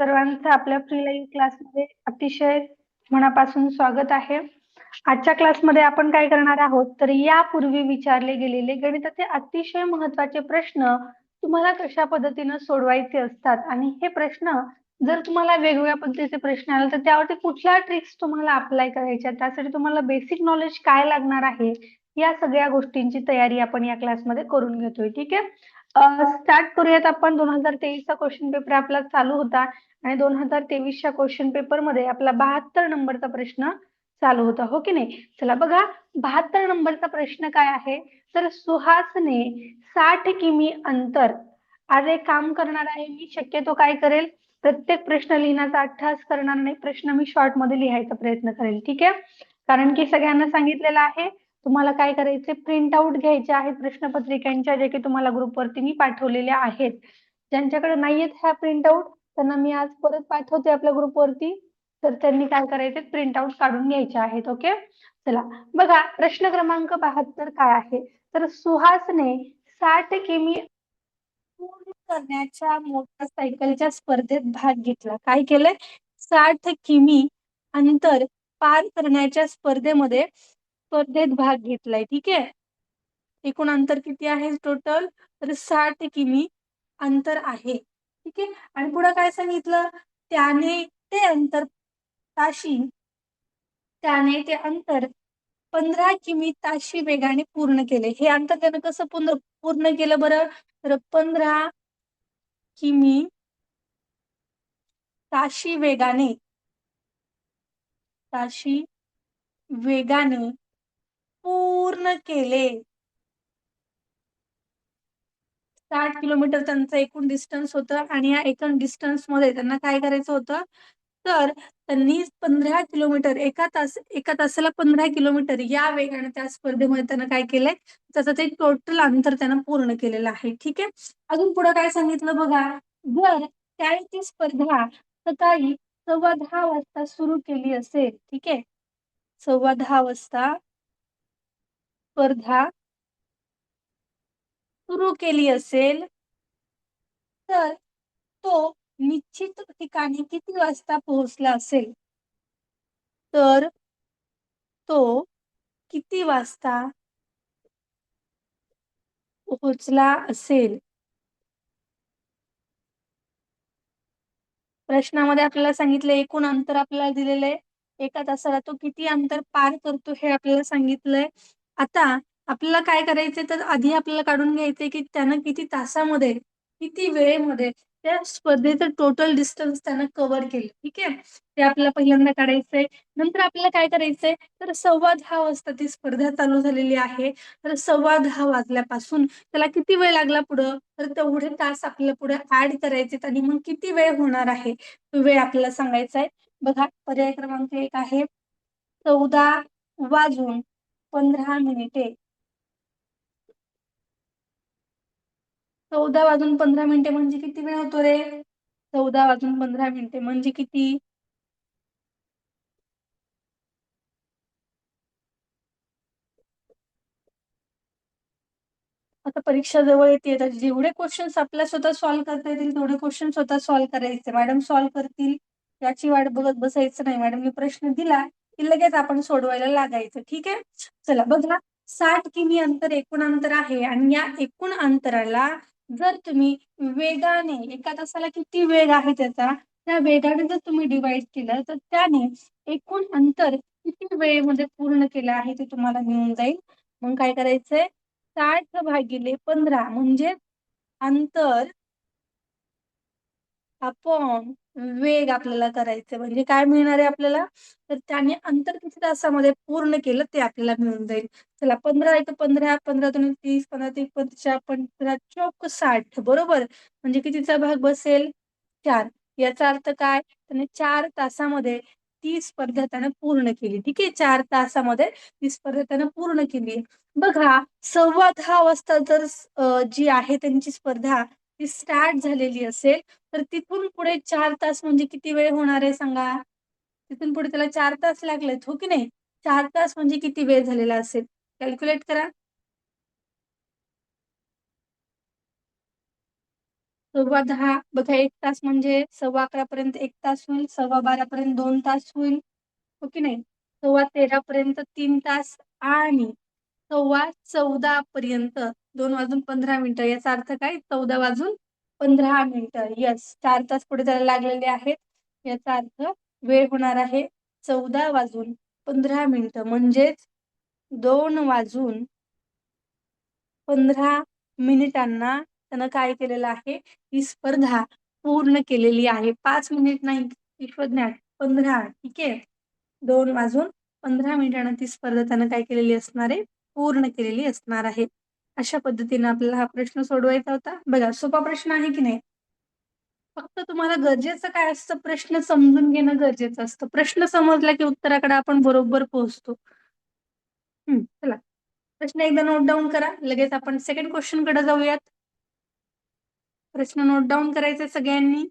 सर्वांचं आपल्या free live क्लासमध्ये अतिशय मनापासून स्वागत आहे. आजच्या क्लासमध्ये आपण काय करणार आहोत तर यापूर्वी विचारले गेलेले गणिताचे अतिशय महत्त्वाचे प्रश्न तुम्हाला कशा पद्धतीने सोडवायचे असतात आणि हे प्रश्न जर तुम्हाला वेगवेगळ्या पद्धतीचे प्रश्न आले तर त्यावरती कुठल्या ट्रिक्स तुम्हाला अप्लाय करायच्या, त्यासाठी तुम्हाला बेसिक नॉलेज काय लागणार आहे, या सगळ्या गोष्टींची तयारी आपण या क्लासमध्ये करून घेतोय. ठीक आहे, स्टार्ट करूयात आपण. 2023चा क्वेश्चन पेपर आपला चालू होता आणि 2023च्या क्वेश्चन पेपर मध्ये आपला 72 नंबरचा प्रश्न चालू होता, हो की नाही. चला बघा, 72 नंबरचा प्रश्न काय आहे तर सुहासने 60 किमी अंतर. आज एक काम करणार आहे मी, शक्यतो काय करेल, प्रत्येक प्रश्न लिहिण्याचा अट्टहास करणार नाही, प्रश्न मी शॉर्ट मध्ये लिहायचा प्रयत्न करेल. ठीक आहे, कारण की सगळ्यांना सांगितलेलं आहे तुम्हाला काय करायचे, प्रिंट आउट घ्यायचे आहेत प्रश्नपत्रिकांच्या, जे की तुम्हाला ग्रुपवरती मी पाठवलेल्या आहेत. ज्यांच्याकडे नाहीयेत ह्या प्रिंट आउट त्यांना मी आज परत पाठवते आपल्या ग्रुपवरती, तर त्यांनी काय करायचे, प्रिंट आउट काढून घ्यायचे आहेत. ओके, चला बघा, प्रश्न क्रमांक 72 काय आहे तर सुहासने 60 किमी पूर्ण करण्याच्या मोटरसायकलच्या स्पर्धेत भाग घेतला. काय केलंय, 60 किमी अंतर पार करण्याच्या स्पर्धेत भाग घेतलाय. ठीक आहे, एकूण अंतर किती आहे टोटल तर 60 किमी अंतर आहे. ठीक आहे, आणि पुढे काय सांगितलं, त्याने ते अंतर त्याने 15 किमी ताशी वेगाने पूर्ण केले. हे अंतर त्यानं कसं पूर्ण केलं बरं तर 15 किमी ताशी वेगाने पूर्ण केले. 60 किलोमीटर त्यांचं एकूण डिस्टन्स होतं आणि या एकूण डिस्टन्स मध्ये त्यांना काय करायचं होतं तर त्यांनी 15 किलोमीटर एका तासाला 15 किलोमीटर या वेगाने त्या स्पर्धेमध्ये त्यांना काय केलंय, त्याचं ते टोटल अंतर त्यानं पूर्ण केलेलं आहे. ठीक आहे, अजून पुढे काय सांगितलं बघा, जर त्याने ती स्पर्धा सकाळी 10:15 वाजता सुरू केली असेल. ठीक आहे, 10:15 वाजता स्पर्धा सुरू केली असेल तर तो निश्चित ठिकाणी किती वाजता पोहोचला असेल, तर तो किती वाजता पोहोचला असेल. प्रश्नामध्ये आपल्याला सांगितलं एकूण अंतर आपल्याला दिलेलं आहे, एका तासाला तो किती अंतर पार करतो हे आपल्याला सांगितलंय. आता आपल्याला काय करायचंय तर आधी आपल्याला काढून घ्यायचंय की त्यानं किती तासामध्ये किती वेळेमध्ये त्या स्पर्धेचं टोटल डिस्टन्स त्यानं कव्हर केलं. ठीक आहे, ते आपल्याला पहिल्यांदा काढायचंय. नंतर आपल्याला काय करायचंय तर 10:15 वाजता ती स्पर्धा चालू झालेली आहे, तर 10:15 वाजल्यापासून त्याला किती वेळ लागला पुढं तर तेवढे तास आपल्याला पुढे ऍड करायचे आणि मग किती वेळ होणार आहे तो वेळ आपल्याला सांगायचा आहे. बघा, पर्याय क्रमांक 1 आहे 14:15. 14:15 म्हणजे किती वेळ होतो रे, 14:15 म्हणजे किती, आता परीक्षा जवळ येते तर जेवढे क्वेश्चन्स आपल्याला स्वतः सॉल्व्ह करता येतील तेवढे क्वेश्चन स्वतः सॉल्व्ह करायचे. मॅडम सॉल्व्ह करतील याची वाट बघत बसायचं नाही. मॅडमने प्रश्न दिला की लगेच आपण सोडवायला लागायचं. ठीक आहे, चला बघा, 60 किमी अंतर एकूण अंतर आहे आणि या एकूण अंतराला जर तुम्ही वेगाने, एका तासाला किती वेग आहे त्याचा, त्या वेगाने जर तुम्ही डिवाइड केलं तर त्याने एकूण अंतर किती वेळेमध्ये पूर्ण केलं आहे ते तुम्हाला मिळून जाईल. मग काय करायचंय, 60/15 म्हणजे अंतर अपॉन वेग आपल्याला करायचं. म्हणजे काय मिळणार आहे आपल्याला तर त्याने अंतर किती तासामध्ये पूर्ण केलं ते आपल्याला मिळून जाईल. चला, 15 1 15, 15 2 30, 15 3 15, 15 चौक 60 बरोबर, म्हणजे कितीचा भाग बसेल 4. याचा अर्थ काय, त्याने 4 तासामध्ये ती स्पर्धा त्यानं पूर्ण केली. ठीक आहे, 4 तासामध्ये ती स्पर्धा त्यानं पूर्ण केली. बघा, 10:15 वाजता जर जी आहे त्यांची स्पर्धा ती स्टार्ट झालेली असेल तर तिथून पुढे 4 तास म्हणजे किती वेळ होणार आहे सांगा, तिथून पुढे त्याला 4 तास लागलेत, हो की नाही. 4 तास म्हणजे किती वेळ झालेला असेल, कॅल्क्युलेट करा. 10:15 बघा, 1 तास म्हणजे 11:15 पर्यंत 1 तास होईल, 12:15 पर्यंत 2 तास होईल, हो की नाही? 13:15 पर्यंत 3 तास आणि 14:15 पर्यंत 2:15 याचा अर्थ काय? 14:15 यस, 4 तास पुढे त्याला लागलेले आहेत. याचा अर्थ वेळ होणार आहे 14:15 म्हणजेच 2:15 त्यानं काय केलेलं आहे? ही स्पर्धा पूर्ण केलेली आहे. 5 मिनिट नाही विश्वज्ञात, 15. ठीक आहे. 2:15 ती स्पर्धा त्यानं काय केलेली असणार आहे? पूर्ण केलेली असणार आहे. अशा पद्धतीने आपल्याला हा प्रश्न सोडवायचा होता. बघा, सोपा प्रश्न आहे की नाही? फक्त तुम्हाला गरजेचं काय असतं? प्रश्न समजून घेणं गरजेचं असतं. प्रश्न समजला की उत्तराकडे आपण बरोबर पोहोचतो. चला, प्रश्न एकदा नोट डाऊन करा. लगेच आपण सेकंड क्वेश्चन कडे जाऊयात. प्रश्न नोट डाऊन करायचे सगळ्यांनी.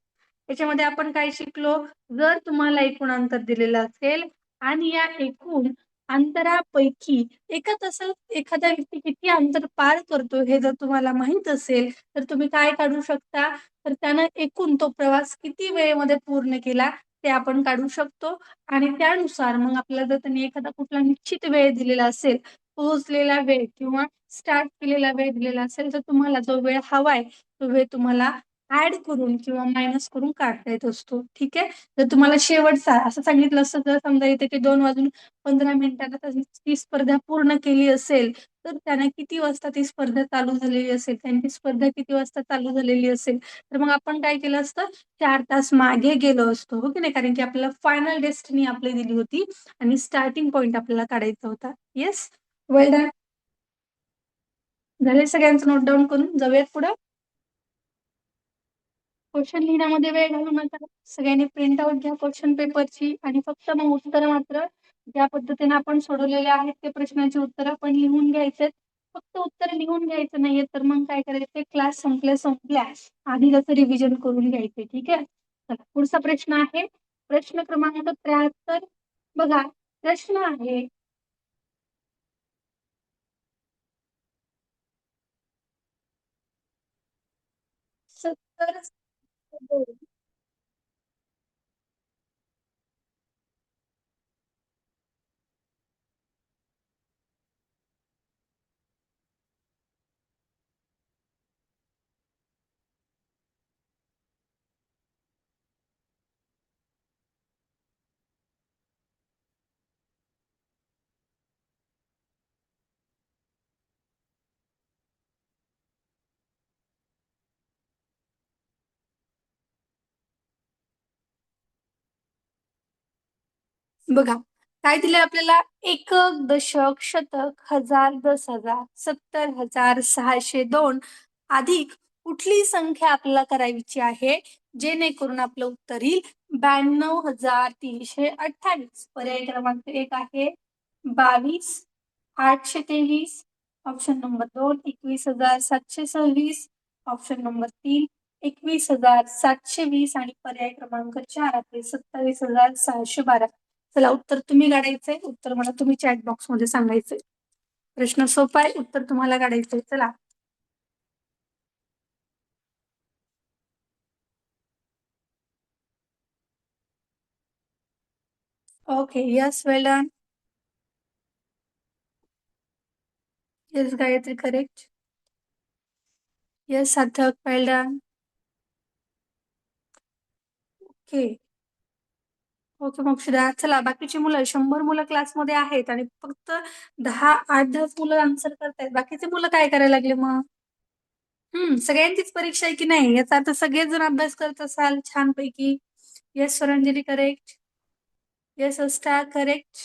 याच्यामध्ये आपण काय शिकलो? जर तुम्हाला एकूण अंतर दिलेलं असेल आणि या एकूण अंतरापैकी एका तासात एखादा व्यक्ती किती अंतर पार करतो हे जर तुम्हाला माहित असेल तर तुम्ही काय काढू शकता? तर त्यानं एकूण तो प्रवास किती वेळेमध्ये पूर्ण केला ते आपण काढू शकतो. आणि त्यानुसार मग आपल्याला जर त्यांनी एखादा कुठला निश्चित वेळ दिलेला असेल, पोहोचलेला वेळ किंवा स्टार्ट केलेला वेळ दिलेला असेल, तर तुम्हाला जो वेळ हवाय तो वेळ तुम्हाला ऍड करून किंवा मायनस करून काढता येत असतो. ठीक आहे. जर तुम्हाला शेवटचा असं सांगितलं असतं, जर समजा इथे की 2:15 ती स्पर्धा पूर्ण केली असेल, तर त्याने किती वाजता ती स्पर्धा चालू झालेली असेल, त्यांची स्पर्धा किती वाजता चालू झालेली असेल, तर मग आपण काय केलं असतं? 4 तास मागे गेलो असतो, हो की नाही? कारण की आपल्याला फायनल डेस्टिनी आपली दिली होती आणि स्टार्टिंग पॉइंट आपल्याला काढायचा होता. येस, वेल डन. झाले सगळ्यांचं नोट डाऊन करून जाऊयात पुढे. क्वेश्चन लिहिण्यामध्ये वेळ घालू नका. सगळ्यांनी प्रिंट आउट घ्या क्वेश्चन पेपरची आणि फक्त मग उत्तर मात्र ज्या पद्धतीने आपण सोडवलेले आहेत ते प्रश्नाची उत्तर आपण लिहून घ्यायचे. फक्त उत्तर लिहून घ्यायचं नाहीये, तर मग काय करायचं? क्लास संपल्या आधी त्याचं रिव्हिजन करून घ्यायचे. ठीक आहे. चला, पुढचा प्रश्न आहे प्रश्न क्रमांक 73. बघा, प्रश्न आहे 70. बघा, काय दिले आपल्याला? एकक, दशक, शतक, हजार, 10,000, 70,602 अधिक कुठली संख्या आपल्याला करायची आहे जेणेकरून आपलं उत्तर येईल 92,328. पर्याय क्रमांक 1 आहे 22,823. Option number 2 21,726. ऑप्शन नंबर 3 21,720 आणि पर्याय क्रमांक 4 आहे 27,612. चला, उत्तर तुम्ही काढायचंय. उत्तर मला तुम्ही चॅट बॉक्स मध्ये सांगायचंय. प्रश्न सोपा आहे, उत्तर तुम्हाला काढायचंय. चला. Okay, yes, well done. Yes Gayatri, correct. Yes Sarthak, well done. Okay. Okay Mokshada. चला, बाकीची मुलं 100 मुलं क्लासमध्ये आहेत आणि फक्त 8-10 मुलं आन्सर करतायत. बाकीचे मुलं काय करायला लागले मग? सगळ्यांचीच परीक्षा आहे की नाही? याचा अर्थ सगळेच जण अभ्यास करत असाल छानपैकी. Yes Swaranjali, correct. Yes Asta, correct.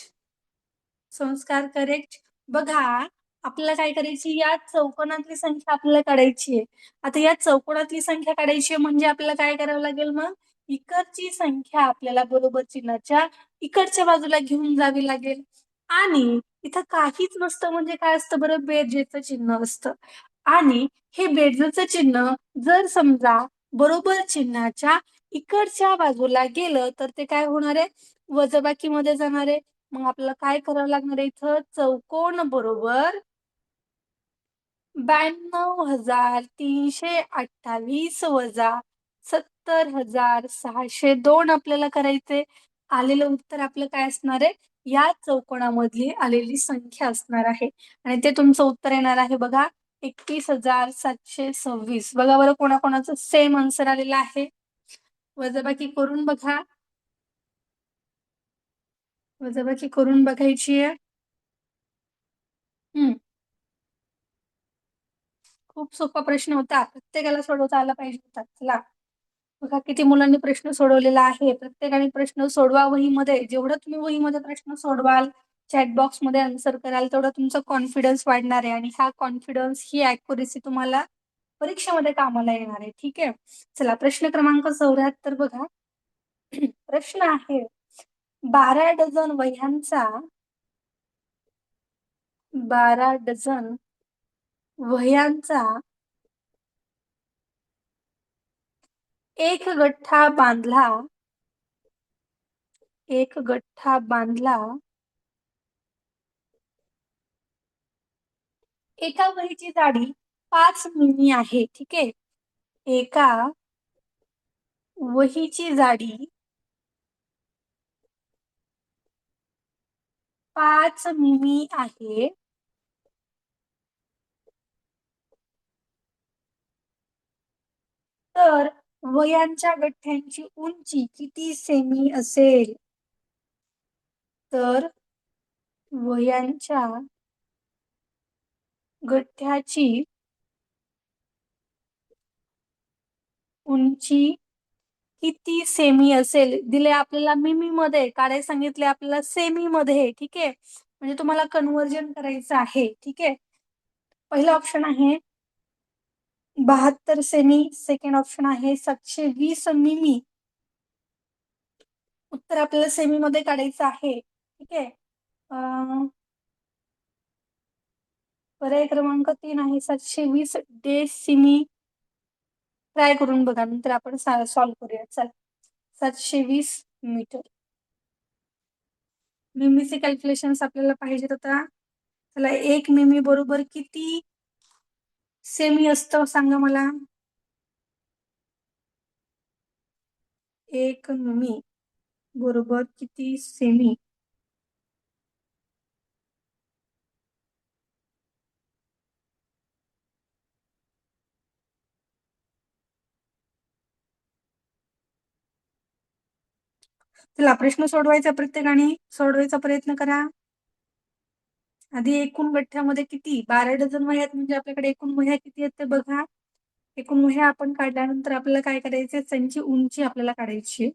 Sanskar, correct. बघा, आपल्याला काय करायची? या चौकोनातली संख्या आपल्याला काढायची आहे. आता या चौकोनातली संख्या काढायची आहे म्हणजे आपल्याला काय करावं लागेल मग? इकडची संख्या आपल्याला बरोबर चिन्हाच्या इकडच्या बाजूला घेऊन जावी लागेल. आणि इथं काहीच नसतं म्हणजे काय असतं बरं? बेरजेचं चिन्ह असतं. आणि हे बेरजेचं चिन्ह जर समजा बरोबर चिन्हाच्या इकडच्या बाजूला गेलं तर ते काय होणार आहे? वजाबाकी मध्ये जाणार आहे. मग आपल्याला काय करावं लागणार आहे? इथं चौकोन बरोबर 92,328 वजा 70,602 आपल्याला करायचे. आलेलं उत्तर आपलं काय असणार आहे? या चौकोनामधली आलेली संख्या असणार आहे आणि ते तुमचं उत्तर येणार आहे बघा 31,726. बघा बरं कोणाकोणाचं सेम आन्सर आलेलं आहे. वजाबाकी करून बघा. वजाबाकी करून बघायची आहे. खूप सोपा प्रश्न होता. प्रत्येकाला सोडवता आला पाहिजे होता. चला बघा किती मुलांनी प्रश्न सोडवलेला आहे. प्रत्येकाने प्रश्न सोडवा वहीमध्ये. जेवढं तुम्ही वहीमध्ये प्रश्न सोडवाल, चॅट बॉक्स मध्ये आन्सर कराल, तेवढा तुमचा कॉन्फिडन्स वाढणार आहे आणि हा कॉन्फिडन्स ही ऍक्युरेसी तुम्हाला परीक्षेमध्ये कामाला येणार आहे. ठीक आहे. चला प्रश्न क्रमांक 74 बघा. प्रश्न आहे 12 डझन वह्यांचा 12 डझन वह्यांचा एक गठ्ठा बांधला एका वहीची जाडी 5 मिमी आहे. ठीक आहे. एका वहीची जाडी 5 मिमी आहे. तर वह्यांच्या गठ्ठ्यांची उंची किती सेमी असेल? तर वह्यांच्या गठ्ठ्याची उंची किती सेमी असेल? दिले आपल्याला मिमी मध्ये, काढायला सांगितले आपल्याला सेमी मध्ये. ठीक आहे. म्हणजे तुम्हाला कन्वर्जन करायचं आहे. ठीक आहे. पहिला ऑप्शन आहे 72 सेमी, सेकंड ऑप्शन आहे 720 मिमी. उत्तर आपल्याला सेमी मध्ये काढायचं आहे. ठीक आहे. पर्याय क्रमांक 3 आहे 720 डेसिमी. ट्राय करून बघा, नंतर आपण सॉल्व्ह करूया. चल 720 मीटर. मिमीचे कॅल्क्युलेशन आपल्याला पाहिजेत आता. चला 1 मिमी बरोबर किती सेमी असतं सांगा मला. 1 मिमी बरोबर किती सेमी? चला प्रश्न सोडवायचा, प्रत्येकाने सोडवायचा प्रयत्न करा. आधी एकूण गठ्ठ्यामध्ये किती? 12 डझन वह्या आहेत म्हणजे आपल्याकडे एकूण वह्या किती आहेत ते बघा. एकूण वह्या आपण काढल्यानंतर आपल्याला काय करायचे? त्यांची उंची आपल्याला काढायची.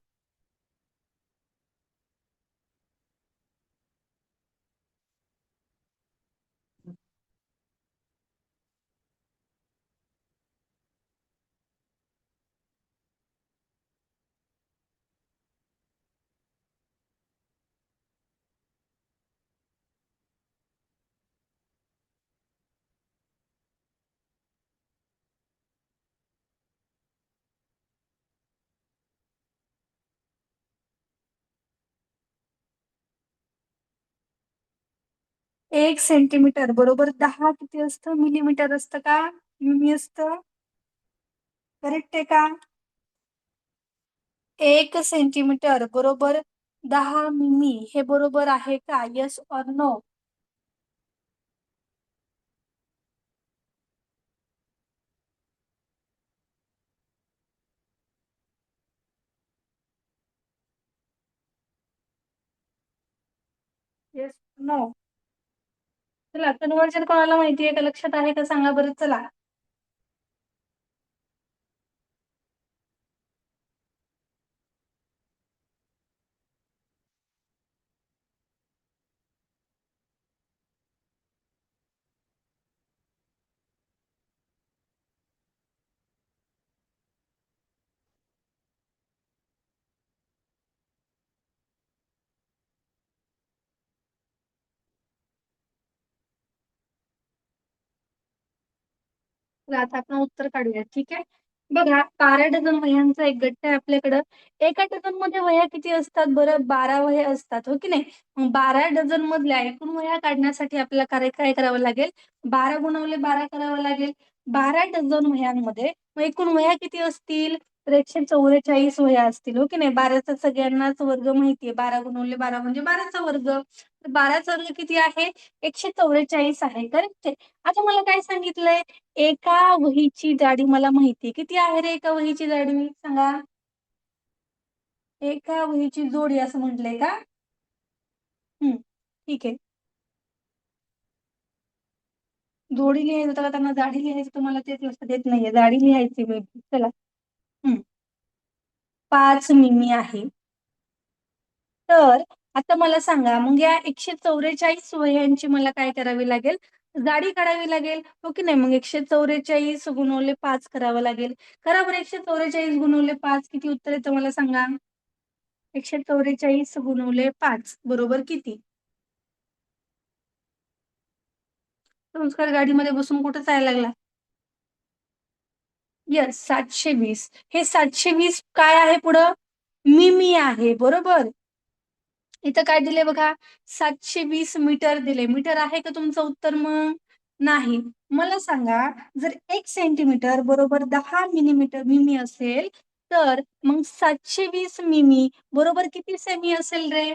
एक सेंटीमीटर बरोबर 10 किती असतं? मिलीमीटर असतं का मिमी असतं? करेक्ट आहे का? 1 सेंटीमीटर बरोबर 10 मिमी हे बरोबर आहे का? Yes or no? Yes no? चला कन्वर्जन कोणाला माहिती आहे का? लक्षात आहे का? सांगा बरं. चला आता आपण उत्तर काढूया. ठीक आहे. बघा 12 डझन वह्यांचा एक गठ्ठा आहे आपल्याकडं. एका डझन मध्ये वह्या किती असतात बरं? 12 वह्या असतात, हो की नाही? मग 12 डझन मधल्या एकूण वह्या काढण्यासाठी आपल्याला काय करावं लागेल? 12 × 12 करावं लागेल. 12 डझन वह्यांमध्ये मग एकूण वह्या किती असतील? तर 144 वह्या असतील, हो की नाही? 12चा सगळ्यांनाच वर्ग माहितीये. 12 × 12 म्हणजे 12चा वर्ग. तर 12चा वर्ग किती आहे? 144 आहे. करेक्ट आहे. आता मला काय सांगितलंय? एका वहीची जाडी मला माहिती किती आहे रे? एका वहीची जाडी सांगा. एका वहीची जोडी असं म्हटलंय का? ठीक आहे. जोडी लिहायचं होतं का त्यांना जाडी लिहायची? तुम्हाला तेच लक्षात येत नाहीये. जाडी लिहायची मी. चला. 5 मिमी आहे. तर आता मला सांगा, मग या 144 वह्यांची मला काय करावी लागेल? जाडी काढावी लागेल, हो की नाही? मग 144 गुणवले 5 करावं लागेल. करा बरं, 144 गुणवले 5 किती उत्तर येतं मला सांगा. 144 गुणवले 5 बरोबर किती? संस्कार गाडीमध्ये बसून कुठं जायला लागला? यस, 720. हे 720 काय आहे पुढं? मिमी आहे, बरोबर. इथं काय दिले बघा? 720 मीटर दिले. मीटर आहे का तुमचं उत्तर? मग नाही. मला सांगा, जर 1 सेंटीमीटर बरोबर 10 मिलीमीटर मिमी असेल, तर मग 720 मिमी बरोबर किती सेमी असेल रे?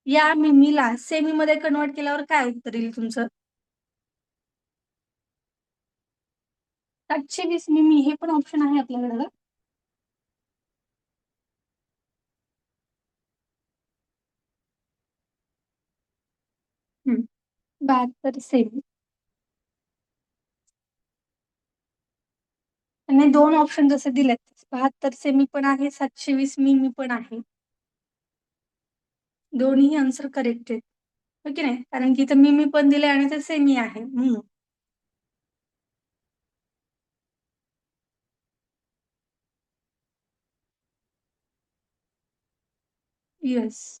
या मिमीला सेमी मध्ये कन्वर्ट केल्यावर काय उत्तर येईल तुमचं? 720 मिमी हे पण ऑप्शन आहे आपल्याकडे. 72 सेमी. आणि 2 ऑप्शन जसे दिलेत, 72 सेमी पण आहे, 720 मिमी पण आहे. दोन्ही आन्सर करेक्ट आहेत, हो की नाही? कारण की इथं मिमी पण दिले आणि ते सेमी आहे. येस.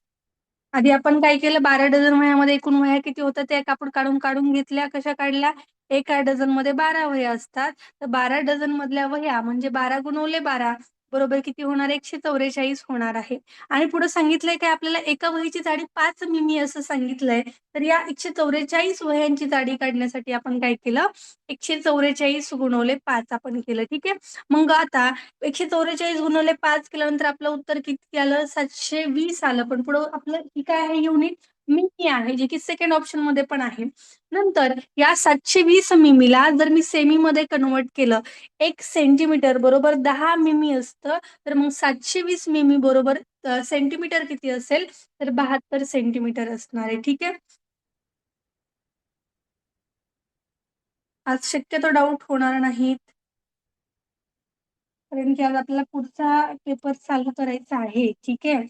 आधी आपण काय केलं? 12 डझन वह्यामध्ये एकूण वह्या किती होत्या ते आपण काढून काढून घेतल्या. कशा काढल्या? एका डझन मध्ये 12 वह्या असतात. तर 12 डझन मधल्या वह्या म्हणजे 12 × 12 बरोबर किती होणार? 144 होणार आहे. आणि पुढे सांगितलंय काय आपल्याला? एका वहीची जाडी 5 मिमी असं सांगितलंय. तर या 144 वह्यांची जाडी काढण्यासाठी आपण काय केलं? 144 × 5 आपण केलं. ठीक आहे. मग आता 144 × 5 केल्यानंतर आपलं उत्तर किती आलं? 720 आलं. पण पुढं आपलं ही काय आहे? युनिट मिमी आहे, जे की सेकंड ऑप्शन मध्ये पण आहे. नंतर या 720 मिमीला जर मी सेमी मध्ये कन्वर्ट केलं, 1 सेंटीमीटर बरोबर 10 मिमी असतं. तर मग 720 मिमी बरोबर सेंटीमीटर किती असेल? तर 72 सेंटीमीटर असणार आहे. ठीक आहे. आज शक्यतो डाऊट होणार नाहीत, कारण की आज आपल्याला पुढचा पेपर चालू करायचा आहे. ठीक आहे.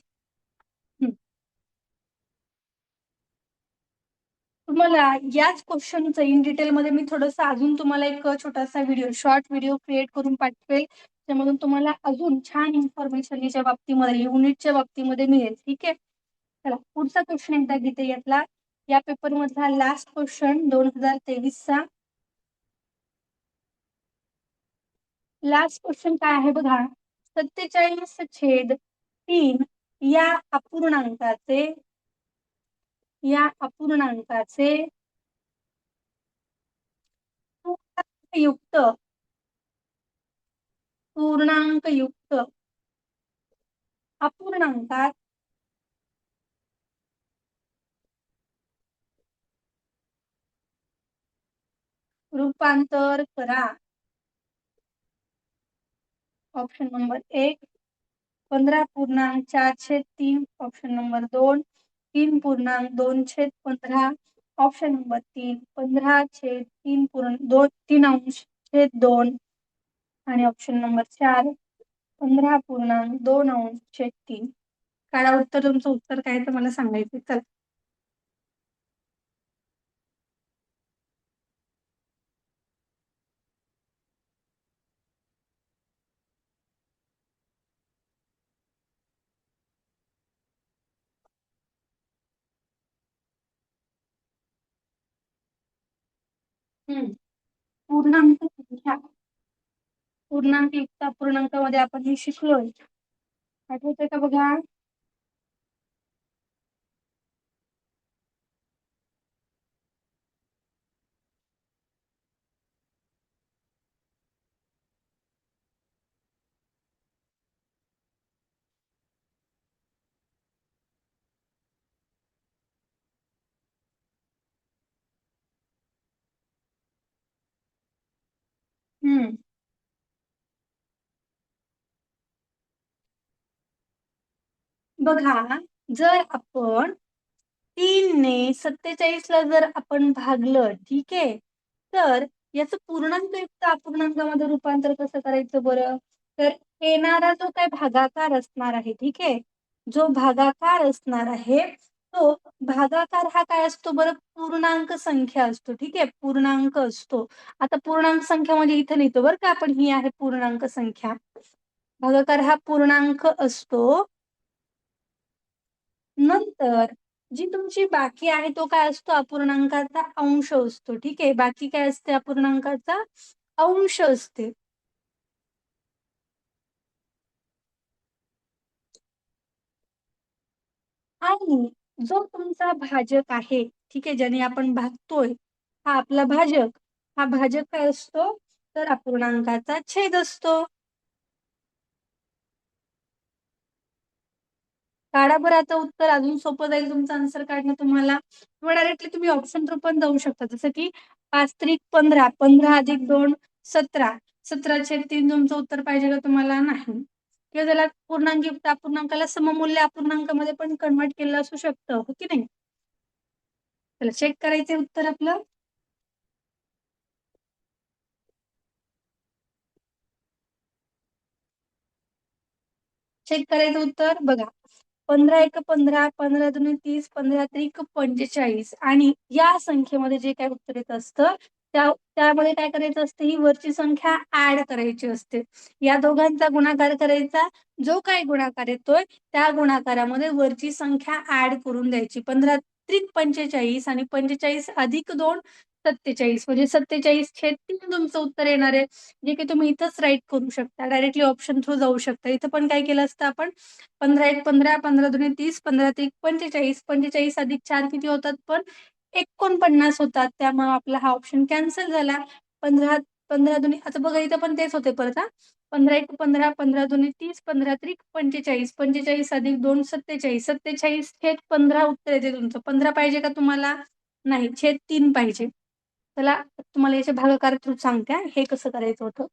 तुम्हाला याच क्वेश्चनचं इन डिटेलमध्ये मी थोडंसं अजून तुम्हाला एक छोटासा व्हिडिओ, शॉर्ट व्हिडिओ क्रिएट करून पाठवेल. त्यामधून तुम्हाला अजून छान इन्फॉर्मेशन याच्या बाबतीमध्ये, युनिटच्या बाबतीमध्ये मिळेल. ठीक आहे. चला, पुढचा क्वेश्चन एकदा घेते. यातला या पेपर मधला लास्ट क्वेश्चन 2023चा. लास्ट क्वेश्चन काय आहे बघा? 47/3 या अपूर्णांकाचे पूर्णांकयुक्त पूर्णांकयुक्त अपूर्णांकात रूपांतर करा. Option number 1 15.4/3, option number 2 3.2/15, option number 3 15/3.2 आणि ऑप्शन नंबर 4 15.2/3. काढा उत्तर. तुमचं उत्तर काय तर मला सांगायचं. चला. पूर्णांक संख्या पूर्णांक युक्त अपूर्णांकामध्ये आपण हे शिकलोय. आठवतंय का बघा? हम्म. बघा, जर आपण 3 ने 47ला जर आपण भागलं, ठीक आहे, तर याचं पूर्णांकयुक्त अपूर्णांकामध्ये रूपांतर कसं करायचं बरं? तर येणारा जो काय भागाकार असणार आहे, ठीक आहे, जो भागाकार असणार आहे तो भागाकार हा काय असतो बरं? पूर्णांक संख्या असतो, ठीक आहे, पूर्णांक असतो. आता पूर्णांक संख्या म्हणजे इथं लिहितो बरं का आपण, ही आहे पूर्णांक संख्या. भागाकार हा पूर्णांक असतो. नंतर जी तुमची बाकी आहे तो काय असतो? अपूर्णांकाचा अंश असतो, ठीक आहे. बाकी काय असते? अपूर्णांकाचा अंश असते. आणि जो तुमचा भाजक आहे, ठीक आहे, ज्याने आपण भागतोय, हा आपला भाजक. हा भाजक काय असतो? तर अपूर्णांकाचा छेद असतो. काढा बरं आता उत्तर, अजून सोपं जाईल तुमचं आन्सर काढणं तुम्हाला. किंवा डायरेक्टली तुम्ही ऑप्शन थ्रू पण जाऊ शकता, जसं की 5 त्रिक 15, 15 अधिक 2 17, 17/3 तुमचं उत्तर पाहिजे का तुम्हाला? नाही. किंवा त्याला पूर्णांक अपूर्णांकाला सममूल्य अपूर्णांकामध्ये पण कन्वर्ट केलं असू शकतं, हो की नाही? त्याला चेक करायचे उत्तर आपलं. चेक करायचं उत्तर बघा. 15 एक 15, 15 दुने 30, 15 त्रिक 45 आणि या संख्येमध्ये जे काय उत्तर येत असतं त्यामध्ये काय करायचं असतं? ही वरची संख्या ऍड करायची असते. या दोघांचा गुणाकार करायचा. जो काय गुणाकार येतोय त्या गुणाकारामध्ये वरची संख्या ऍड करून द्यायची. 15 त्रिक 45 आणि 45 अधिक 2 47, म्हणजे 47/3 तुमचं उत्तर येणार आहे. जे की तुम्ही इथंच राईट करू शकता, डायरेक्टली ऑप्शन थ्रू जाऊ शकता. इथं पण काय केलं असतं आपण? 15 एक 15, 15 दुने 30, 15 त्रिक 45, 45 अधिक 4 किती होतात? पण 49 होतात. त्यामुळे आपला हा ऑप्शन कॅन्सल झाला. 15 15 दुने, आता बघा इथं पण तेच होते परत हा. 15 एक 15, 15 दुने 30, 15 त्रिक 45, 45 अधिक 2 47, 47/15 उत्तर येते तुमचं. 15 पाहिजे का तुम्हाला? नाही, छेद 3 पाहिजे. चला तुम्हाला याचे भागाकार थ्रू सांगते हे कसं करायचं होतं.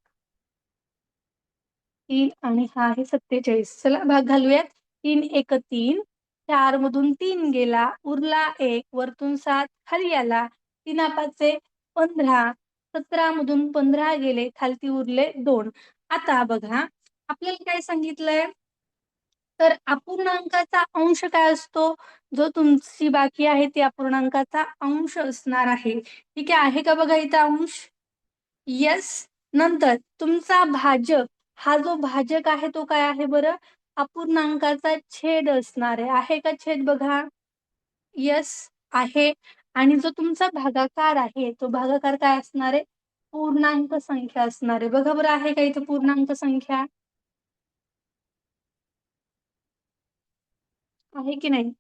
3 आणि हा आहे 47. चला भाग घालूयात. 3 एक 3, 4 मधून 3 गेला, उरला 1, वरतून 7 खाली आला. 3 पाचे 15, 17 मधून 15 गेले, खालती उरले 2. आता बघा, आपल्याला काय सांगितलंय? तर अपूर्णांकाचा अंश काय असतो? जो तुमची बाकी आहे ती अपूर्णांकाचा अंश असणार आहे. ठीक आहे का बघा इथं अंश? येस. नंतर तुमचा भाजक, हा जो भाजक आहे तो काय आहे बरं? अपूर्णांकाचा छेद असणार आहे. आहे का छेद बघा? येस आहे. आणि जो तुमचा भागाकार आहे तो भागाकार काय असणार आहे? पूर्णांक संख्या असणार आहे. बघा बरं, आहे का इथं पूर्णांक संख्या? आहे की नाही?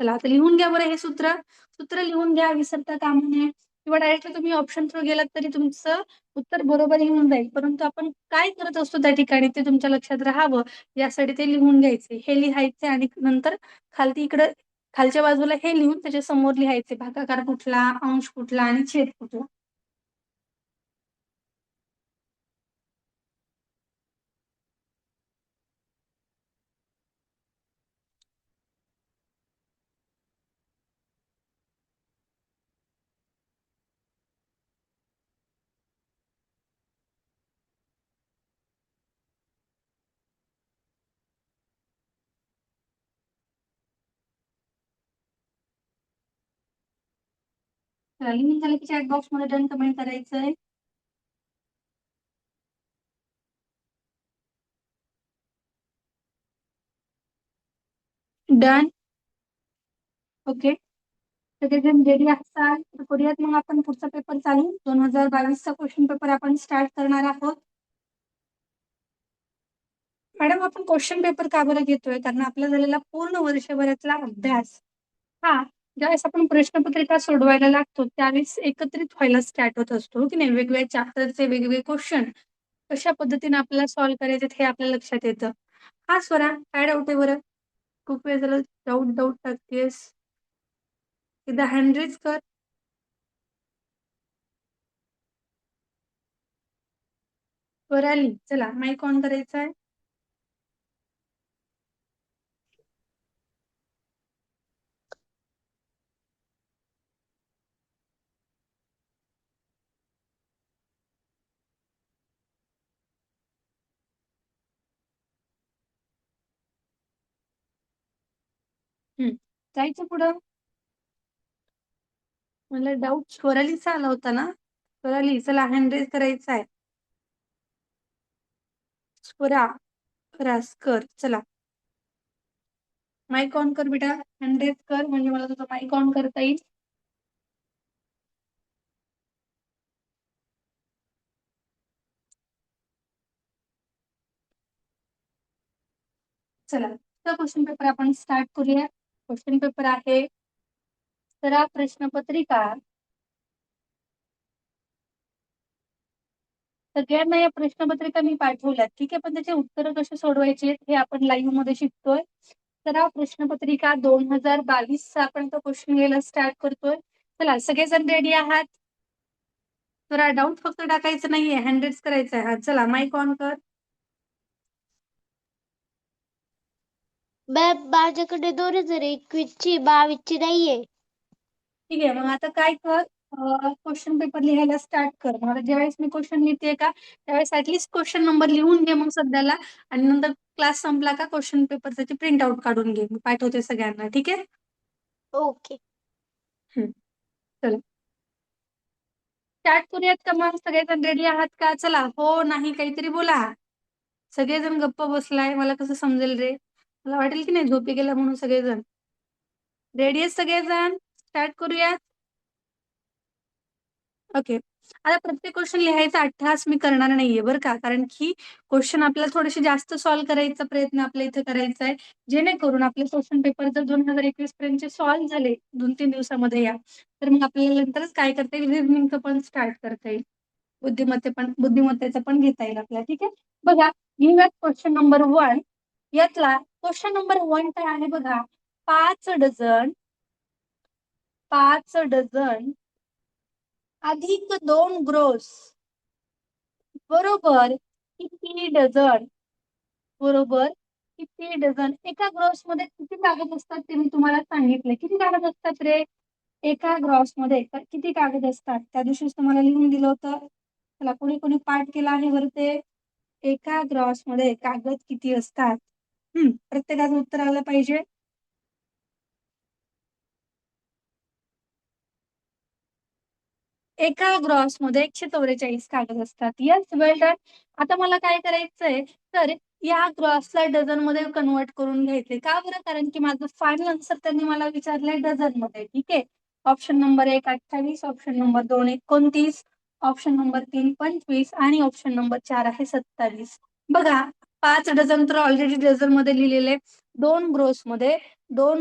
चला आता लिहून घ्या बरं हे सूत्र. सूत्र लिहून घ्या, विसरता कामा नये. किंवा डायरेक्टली तुम्ही ऑप्शन थ्रू गेलात तरी तुमचं उत्तर बरोबर येऊन जाईल. परंतु आपण काय करत असतो त्या ठिकाणी ते तुमच्या लक्षात राहावं यासाठी ते लिहून घ्यायचे. हे लिहायचे आणि नंतर खालती इकडं खालच्या बाजूला हे लिहून त्याच्या समोर लिहायचे भागाकार कुठला, अंश कुठला आणि छेद कुठला. लिहून झालं की चॅट बॉक्स मध्ये डन कमेंट करायचंय. डन. ओके. सगळेजण रेडी असाल तर करूयात मग आपण पुढचा पेपर चालू. 2022चा क्वेश्चन पेपर आपण स्टार्ट करणार आहोत. मॅडम आपण क्वेश्चन पेपर का बरं घेतोय? कारण आपला झालेला पूर्ण वर्षभरातला अभ्यास हा ज्यावेळेस आपण प्रश्नपत्रिका सोडवायला लागतो त्यावेळेस एकत्रित व्हायला स्टार्ट होत असतो, हो की नाही? वेगवेगळ्या चॅप्टरचे वेगवेगळे क्वेश्चन कशा पद्धतीने आपल्याला सॉल्व्ह करायचे हे आपल्या लक्षात येतं. हा स्वरा काय डाऊट आहे बरं? खूप वेळ झालं डाऊट डाऊट टाकतेस. एकदा हँड रेज कर. स्वराली चला माईक ऑन करायचा आहे. जायचं पुढं. मला डाऊट स्वरालीचा आला होता ना? स्वराली चला हँड रेज करायचा आहे. स्वरा रासकर चला माईक ऑन कर बेटा. हँड रेज कर म्हणजे मला तुझा माईक ऑन करता येईल. चला तर क्वेश्चन पेपर आपण स्टार्ट करूया. क्वेश्चन पेपर आहे सराव प्रश्नपत्रिका. सगळ्यांना या प्रश्नपत्रिका मी पाठवल्यात, ठीक आहे? पण त्याचे उत्तर कसे सोडवायचे हे आपण लाईव्ह मध्ये शिकतोय. सराव प्रश्नपत्रिका 2022 चा आपण तो क्वेश्चन घ्यायला स्टार्ट करतोय. चला सगळेजण रेडी आहात? जरा डाऊट फक्त टाकायचं नाहीये, हँड रेज करायचं आहे. हा चला माईक ऑन कर. माझ्याकडे 2021ची 22ची नाहीये. ठीक आहे, मग आता काय कर, क्वेश्चन पेपर लिहायला स्टार्ट कर. मला ज्यावेळेस मी क्वेश्चन लिहिते का त्यावेळेस ऍटलीस्ट क्वेश्चन नंबर लिहून घे मग सध्याला, आणि नंतर क्लास संपला का क्वेश्चन पेपर त्याची प्रिंट आउट काढून घे. मी पाठवते सगळ्यांना, ठीक आहे? ओके. चला स्टार्ट करूयात का मग? सगळेजण रेडी आहात का? चला हो नाही काहीतरी बोला. सगळेजण गप्प बसलाय, मला कसं समजेल रे? मला वाटेल की नाही झोपी गेला म्हणून. सगळेजण रेडी आहेत? सगळेजण स्टार्ट करूयात. ओके, आता प्रत्येक क्वेश्चन लिहायचा अट्टहास मी करणार नाहीये बरं का, कारण की क्वेश्चन आपल्याला थोडेसे जास्त सॉल्व्ह करायचा प्रयत्न आपल्या इथे करायचा आहे, जेणेकरून आपले क्वेश्चन पेपर जर 2021 पर्यंत सॉल्व्ह झाले 2-3 दिवसामध्ये या, तर मग आपल्याला नंतरच काय करता येईल, रिझनिंगचं पण स्टार्ट करता येईल, बुद्धिमत्तेचं पण घेता येईल आपल्याला, ठीक आहे? बघा घेऊयात क्वेश्चन नंबर 1. यातला क्वेश्चन नंबर 1 काय आहे बघा, 5 डझन अधिक 2 ग्रोस बरोबर किती डझन? बरोबर किती डझन? एका ग्रॉस मध्ये किती कागद असतात ते मी तुम्हाला सांगितले. किती कागद असतात रे एका ग्रॉस मध्ये? किती कागद असतात त्या दिवशीच तुम्हाला लिहून दिलं होतं. चला कोणी कोणी पाठ केला आहे बरं ते? एका ग्रॉस मध्ये कागद किती असतात? प्रत्येकाचं उत्तर आलं पाहिजे. एका ग्रॉस मध्ये 144 कागद असतात. येस, वेल डन. आता मला काय करायचंय, तर या ग्रॉसला डझन मध्ये कन्वर्ट करून घ्यायचंय. का बरं? कारण की माझं फायनल आन्सर त्यांनी मला विचारलंय डझन मध्ये, ठीक आहे? Option number 1 28, option number 2 29, option number 3 25 आणि ऑप्शन नंबर 4 आहे 27. बघा 5 डझन तर ऑलरेडी डझन मध्ये लिहिलेले. दोन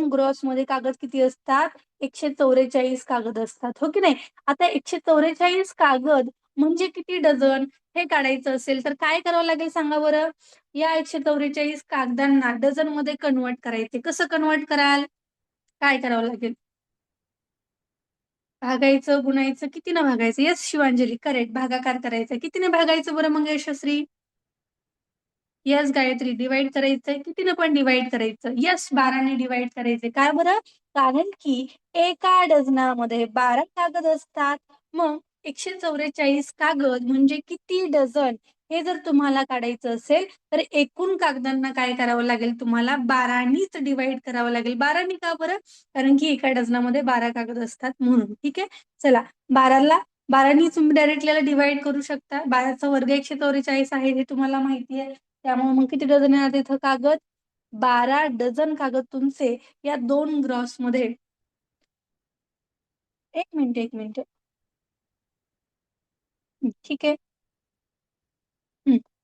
ग्रॉस मध्ये कागद किती असतात? 144 कागद असतात, हो की नाही? आता 144 कागद म्हणजे किती डझन हे काढायचं असेल तर काय करावं लागेल सांगा बरं? या 144 कागदांना डझन मध्ये कन्वर्ट करायचे. कसं कन्वर्ट कराल? काय करावं लागेल? भागायचं, गुणायचं, कितीनं भागायचं? येस शिवांजली, करेक्ट, भागाकार करायचा. कितीने भागायचं बरं मग यशस्वी? यस गायत्री, डिवाइड करायचंय. कितीनं पण डिवाइड करायचं? यस 12ने डिवाइड करायचे. काय बरं? कारण की एका डझनामध्ये 12 कागद असतात. मग 144 कागद म्हणजे किती डझन हे जर तुम्हाला काढायचं असेल तर एकूण कागदांना काय करावं लागेल तुम्हाला? 12नीच डिवाइड करावं लागेल. 12नी का बरं? कारण की एका डझनामध्ये 12 कागद असतात म्हणून, ठीक आहे? चला 12नी तुम्ही डायरेक्टली याला डिवाइड करू शकता. 12चा वर्ग 144 आहे हे तुम्हाला माहिती आहे. त्यामुळे मग किती डझन येणार इथं कागद? 12 डझन कागद तुमचे या 2 ग्रॉस मध्ये. एक मिनिट. ठीक आहे.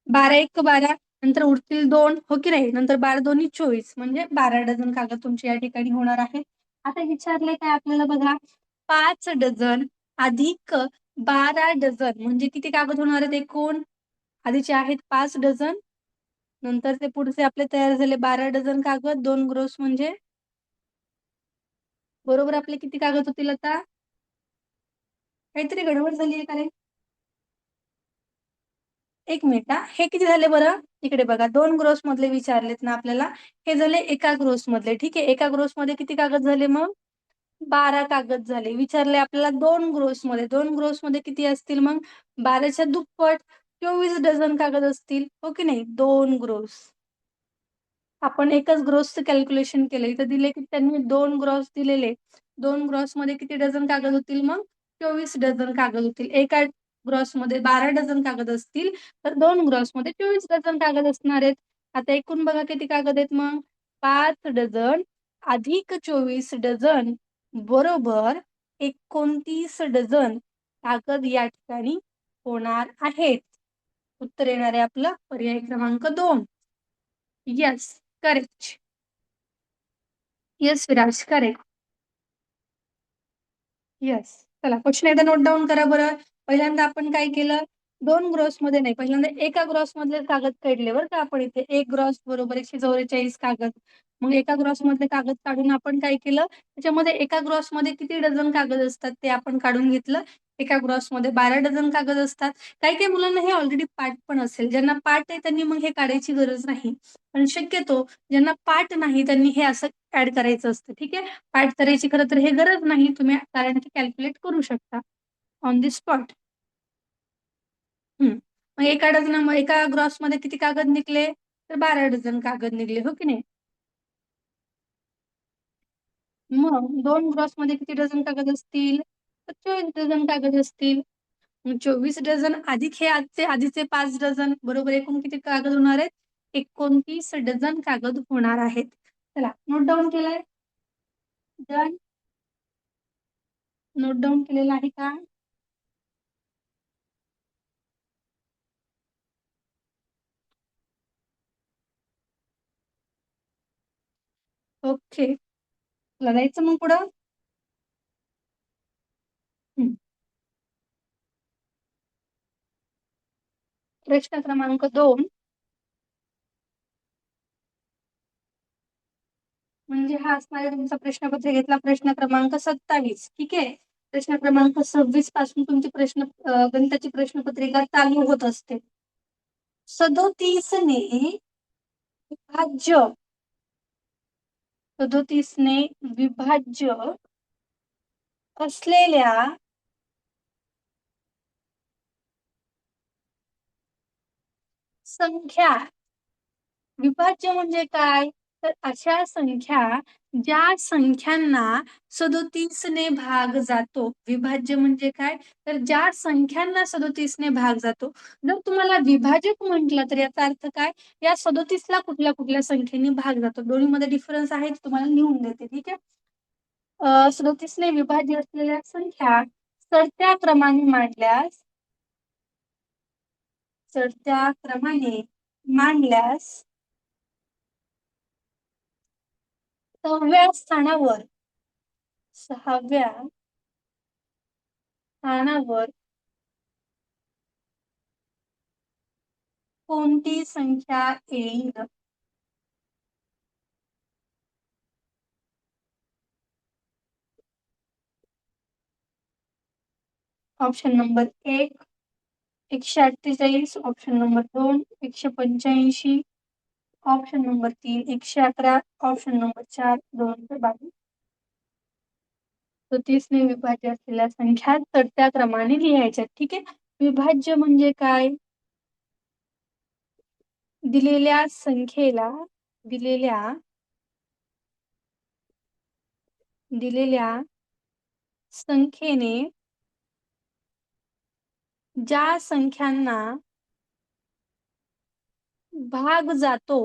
12 1 12 नंतर उरतील 2, हो की नाही, नंतर 12 दोन्ही 24 म्हणजे 12 डझन कागद तुमचे या ठिकाणी होणार आहे. आता विचारले काय आपल्याला बघा, 5 डझन अधिक 12 डझन म्हणजे किती कागद होणार आहेत एकूण? आधीचे आहेत 5 डझन, नंतर ते पुढचे आपले तयार झाले 12 डझन कागद, 2 ग्रोस म्हणजे बरोबर आपले किती कागद होतील आता? काहीतरी गडबड झाली आहे का रे? एक मिनिट हा, हे किती झाले बरं? इकडे बघा, 2 ग्रोस मधले विचारलेत ना आपल्याला, हे झाले एका ग्रोस मधले. ठीक आहे, एका ग्रोस मध्ये किती कागद झाले मग? 12 कागद झाले. विचारले आपल्याला 2 ग्रोस मध्ये, 2 ग्रोस मध्ये किती असतील मग? 12च्या दुप्पट 24 डझन कागद असतील, हो की नाही? 2 ग्रोस. आपण एकच ग्रोसचं कॅल्क्युलेशन केलं, इथं दिले की त्यांनी 2 ग्रोस दिलेले. 2 ग्रोस मध्ये किती डझन कागद होतील मग? 24 डझन कागद होतील. एका ग्रोस मध्ये 12 डझन कागद असतील तर 2 ग्रोस मध्ये 24 डझन कागद असणार आहेत. आता एकूण बघा किती कागद आहेत मग? 5 डझन अधिक 24 डझन बरोबर 29 डझन कागद या ठिकाणी होणार आहेत. उत्तर येणार आहे आपलं पर्याय क्रमांक 2. Yes, correct. Yes Viraj, correct. Yes. चला क्वेश्चन एकदा नोट डाऊन करा बरं. पहिल्यांदा आपण काय केलं? 2 ग्रॉस मध्ये नाही, पहिल्यांदा एका ग्रॉस मधले कागद काढले बरं का आपण इथे. 1 ग्रॉस बरोबर 144 कागद. मग एका ग्रॉस मधले कागद काढून आपण काय केलं? त्याच्यामध्ये एका ग्रॉस मध्ये किती डझन कागद असतात ते आपण काढून घेतलं. एका ग्रॉस मध्ये 12 डझन कागद असतात. काही काही मुलांना हे ऑलरेडी पाठ पण असेल. ज्यांना पाठ आहे त्यांनी मग हे काढायची गरज नाही. पण शक्यतो ज्यांना पाठ नाही त्यांनी हे असं ऍड करायचं असतं. ठीक आहे, पाठ करायची खरं तर हे गरज नाही, तुम्ही कारण की कॅल्क्युलेट करू शकता ऑन दी स्पॉट. मग एका डझन एका ग्रॉस मध्ये किती कागद निघले? तर 12 डझन कागद निघले, हो की नाही? मग 2 ग्रॉस मध्ये किती डझन कागद असतील? तर 24 डझन कागद असतील. मग 24 डझन अधिक हे आधीचे 5 डझन बरोबर एकूण किती कागद होणार आहेत? 29 डझन कागद होणार आहेत. चला नोट डाऊन केलाय? डन. नोट डाऊन केलेला आहे का? ओके, लढायचं मग पुढं. प्रश्न क्रमांक 2 म्हणजे हा असणारा तुमचा प्रश्नपत्रिकेतला प्रश्न क्रमांक 27. ठीक आहे, प्रश्न क्रमांक 26 पासून तुमची गणिताची प्रश्नपत्रिका चालू होत असते. 37 ने विभाज्य 37 ने विभाज्य असलेल्या संख्या, विभाज्य म्हणजे काय? तर अशा संख्या ज्या संख्यांना 37 ने भाग जातो. विभाज्य म्हणजे काय? तर ज्या संख्यांना 37 ने भाग जातो. जर तुम्हाला विभाजक म्हटलं तर याचा अर्थ काय? या 37 ला कुठल्या कुठल्या संख्येने भाग जातो. दोन्हीमध्ये डिफरन्स आहे, तुम्हाला लिहून देते. ठीक आहे, 37 ने विभाज्य असलेल्या संख्या चढत्या क्रमाने मांडल्यास 6व्या स्थानावर कोणती संख्या येईल? Option number 1 148, option number 2 185, option number 3 111, option number 4 222. 37 ने विभाज्य असलेल्या संख्या चढत्या क्रमाने लिहायच्या. ठीक आहे, विभाज्य म्हणजे काय? दिलेल्या संख्येला दिलेल्या संख्येने ज्या संख्यांना भाग जातो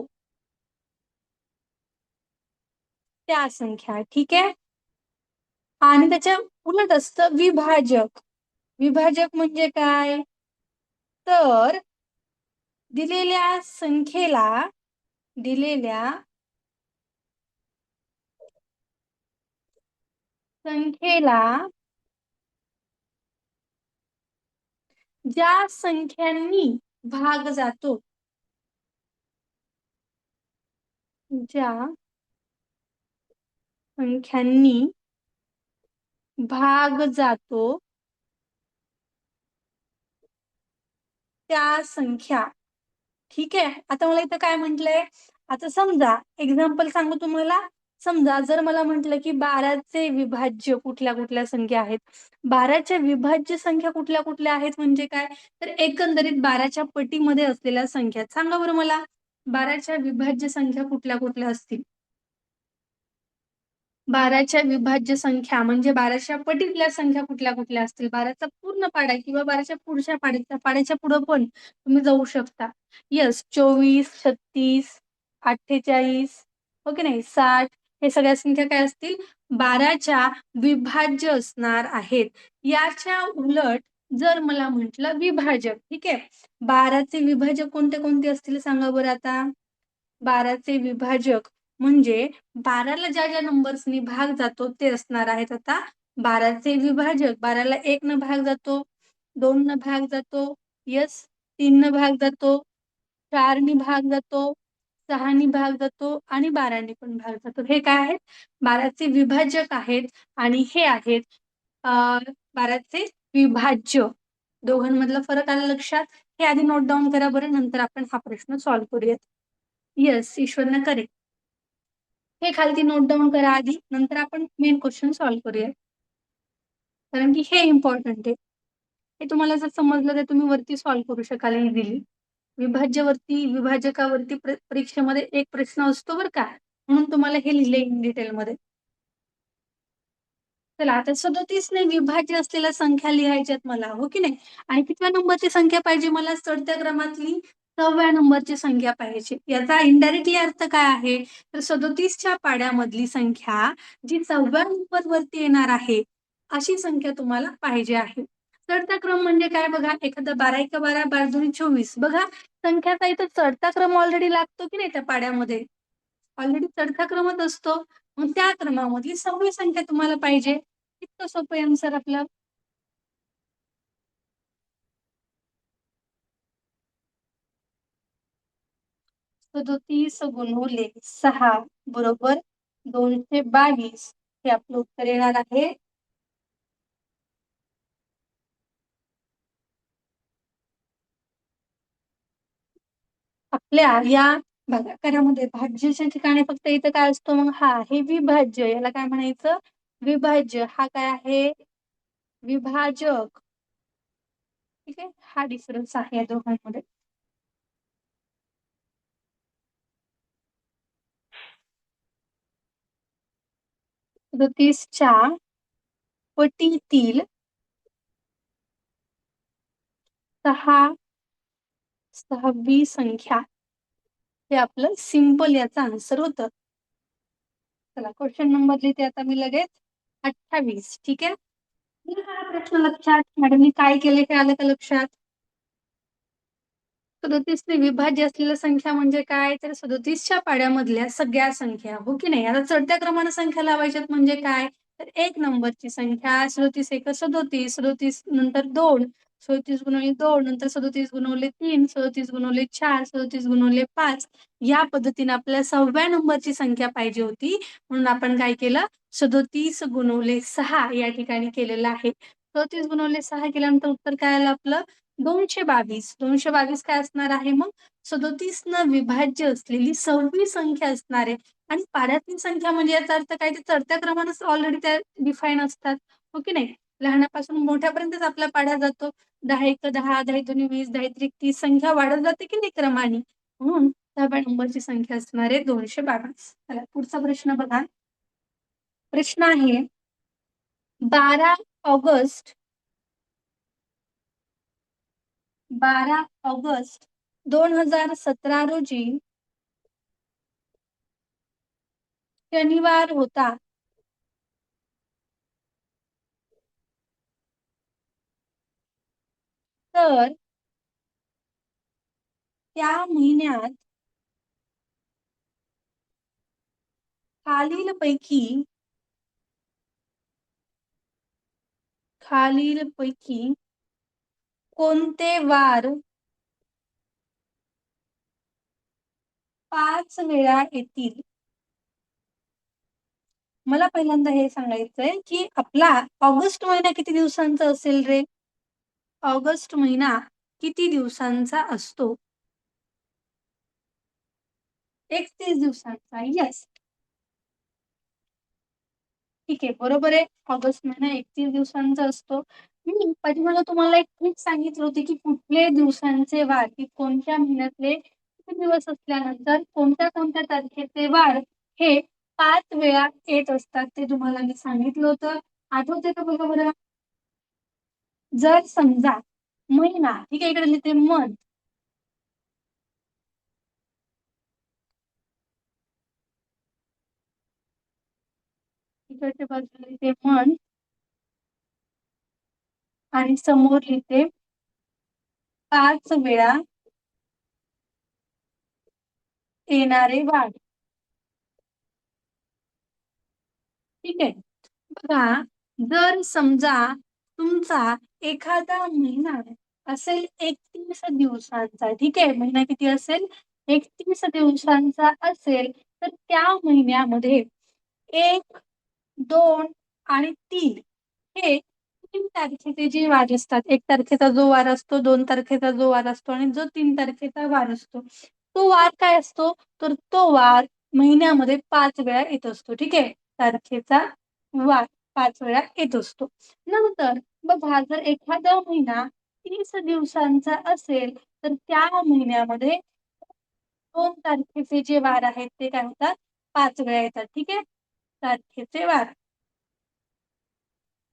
त्या संख्या. ठीक आहे, आणि त्याच्या उलट असतं विभाजक. विभाजक म्हणजे काय? तर दिलेल्या संख्येला ज्या संख्यांनी भाग जातो, ज्या संख्यांनी भाग जातो त्या संख्या. ठीक आहे, आता मला इथं काय म्हटलंय, आता समजा एक्झाम्पल सांगू तुम्हाला. समजा जर मला म्हटलं की 12चे विभाज्य कुठल्या कुठल्या संख्या आहेत, 12च्या विभाज्य संख्या कुठल्या कुठल्या आहेत म्हणजे काय, तर एकंदरीत 12च्या पटीमध्ये असलेल्या संख्या. सांगा बरं मला, 12च्या विभाज्य संख्या कुठल्या कुठल्या असतील. 12च्या विभाज्य संख्या म्हणजे 12च्या पटीतल्या संख्या कुठल्या कुठल्या असतील. 12चा पूर्ण पाडा किंवा 12च्या पुढच्या पाड्याच्या पुढे पण तुम्ही जाऊ शकता. यस, 24, 36, 48, हो की नाही, 60, हे सगळ्या संख्या काय असतील, 12च्या विभाज्य असणार आहेत. याच्या उलट जर मला म्हटलं विभाजक, ठीक आहे, 12चे विभाजक कोणते कोणते असतील सांगा बरं आता. 12चे विभाजक म्हणजे 12ला ज्या ज्या नंबर्सनी भाग जातो ते असणार आहेत आता 12चे विभाजक. 12ला 1 न भाग जातो, 2 न भाग जातो, यस, 3 न भाग जातो, 4 नी भाग जातो, 6 नी भाग जातो आणि 12 नी पण भाग जातो. हे काय आहेत, 12चे विभाजक आहेत आणि हे आहेत 12चे विभाज्य. दोघांमधला फरक आला लक्षात. हे आधी नोट डाऊन करा बरं, नंतर आपण हा प्रश्न सॉल्व्ह करूयात. यस, ईश्वरनं करेक्ट. हे खालती नोट डाऊन करा आधी, नंतर आपण मेन क्वेश्चन सॉल्व्ह करूया, कारण की हे इम्पॉर्टंट आहे. हे तुम्हाला जर समजलं तर तुम्ही वरती सॉल्व्ह करू शकाल इझिली. विभाज्यावरती, विभाजकावरती परीक्षेमध्ये एक प्रश्न असतो बरं का, म्हणून तुम्हाला हे लिहिले इन डिटेल मध्ये. चला आता 37ने विभाज्य असलेल्या संख्या लिहायच्यात मला, हो की नाही. आणि कितव्या नंबरची संख्या पाहिजे मला, चढत्या क्रमातली 6व्या नंबरची संख्या पाहिजे. याचा इनडायरेक्टली अर्थ काय आहे, तर 37च्या पाड्यामधली संख्या जी 6व्या नंबर वरती येणार आहे अशी संख्या तुम्हाला पाहिजे आहे. चढता क्रम म्हणजे काय बघा, एखादा 12 1 12, 12 2 24, बघा संख्याचा इथं चढता क्रम ऑलरेडी लागतो की नाही, त्या पाड्यामध्ये ऑलरेडी चढता क्रमच असतो. मग त्या क्रमामधली 6वी संख्या तुम्हाला पाहिजे. इतकं सोपं आहे आन्सर आपलं. 37 गुणुले 6 बरोबर 222. हे आपलं उत्तर येणार आहे. आपल्या या भागाकारामध्ये भाज्याच्या ठिकाणी फक्त इथं काय असतो, मग हा हे विभाज्य, याला काय म्हणायचं, विभाज्य. हा काय आहे, विभाजक. ठीक आहे, हा डिफरन्स आहे या दोघांमध्ये. सदतीसच्या पटीतील 6वी संख्या, हे आपलं सिंपल याचं आन्सर होतं. चला क्वेश्चन नंबर लिहिते आता मी लगेच, 28. ठीक आहे, हा प्रश्न लक्षात, मॅडमनी काय केले हे आलं का लक्षात. 37ने विभाज्य असलेल्या संख्या म्हणजे काय, तर 37च्या पाड्यामधल्या सगळ्या संख्या, हो की नाही. आता चढत्या क्रमाने संख्या लावायच्यात म्हणजे काय, तर 1 नंबरची संख्या, 37 1 37, 37 नंतर 2, 37 गुणिले 2, नंतर 37 गुणिले 3, 37 गुणिले 4, 37 गुणिले 5. या पद्धतीने आपल्याला 6व्या नंबरची संख्या पाहिजे होती, म्हणून आपण काय केलं, 37 गुणिले 6 या ठिकाणी केलेलं आहे. 37 गुणिले 6 केल्यानंतर उत्तर काय आलं आपलं, 222. 222 काय असणार आहे मग, 37 न विभाज्य असलेली 6वी संख्या असणार आहे. आणि पाड्यातील संख्या म्हणजे याचा अर्थ काय, ते चढत्या क्रमानेच ऑलरेडी त्या डिफाईन असतात, हो की नाही. लहानापासून मोठ्यापर्यंतच आपला पाढा जातो. 10 1 10, 10 2 20, 10 3 30, संख्या वाढत जाते की नाही क्रमाने, म्हणून 6व्या नंबरची संख्या असणार आहे 222. चला पुढचा प्रश्न बघा. प्रश्न आहे, 12 ऑगस्ट 2017 रोजी शनिवार होता. तर त्या महिन्यात खालीलपैकी कोणते वार 5 वेळा येतील? मला पहिल्यांदा हे सांगायचंय की आपला ऑगस्ट महिना किती दिवसांचा असेल रे? ऑगस्ट महिना किती दिवसांचा असतो? 31 दिवसांचा. यस, ठीक आहे, बरोबर आहे. ऑगस्ट महिना 31 दिवसांचा असतो. मी पाठीमागे तुम्हाला एक ट्रिक सांगितलं होती की कुठले दिवसांचे वार, की कोणत्या महिन्यातले किती दिवस असल्यानंतर कोणत्या कोणत्या तारखेचे वार हे 5 वेळा येत असतात, ते तुम्हाला मी सांगितलं होतं. आठवते का बघा बरं? जर समजा महिना, ठीक आहे, इकडे लिहिते मंथ. इकडच्या बाजूला लिहिते मंथ आणि समोर लिहिते 5 वेळा येणारे वार. ठीक आहे, बघा, जर समजा तुमचा एखादा महिना असेल 31 दिवसांचा, ठीक आहे, महिना किती असेल? 31 दिवसांचा असेल, तर त्या महिन्यामध्ये 1, 2 आणि 3 हे 3 तारखेचे जे वार असतात, 1 तारखेचा जो वार असतो, 2 तारखेचा जो वार असतो आणि जो 3 तारखेचा वार असतो, तो वार काय असतो? तर तो वार महिन्यामध्ये 5 वेळा येत असतो. ठीक आहे, तारखेचा वार 5 वेळा येत असतो. नंतर बघा, जर एखादा महिना 30 दिवसांचा असेल, तर त्या महिन्यामध्ये 2 तारखेचे जे वार आहेत ते काय होतात? 5 वेळा येतात. ठीक आहे, तारखेचे वार.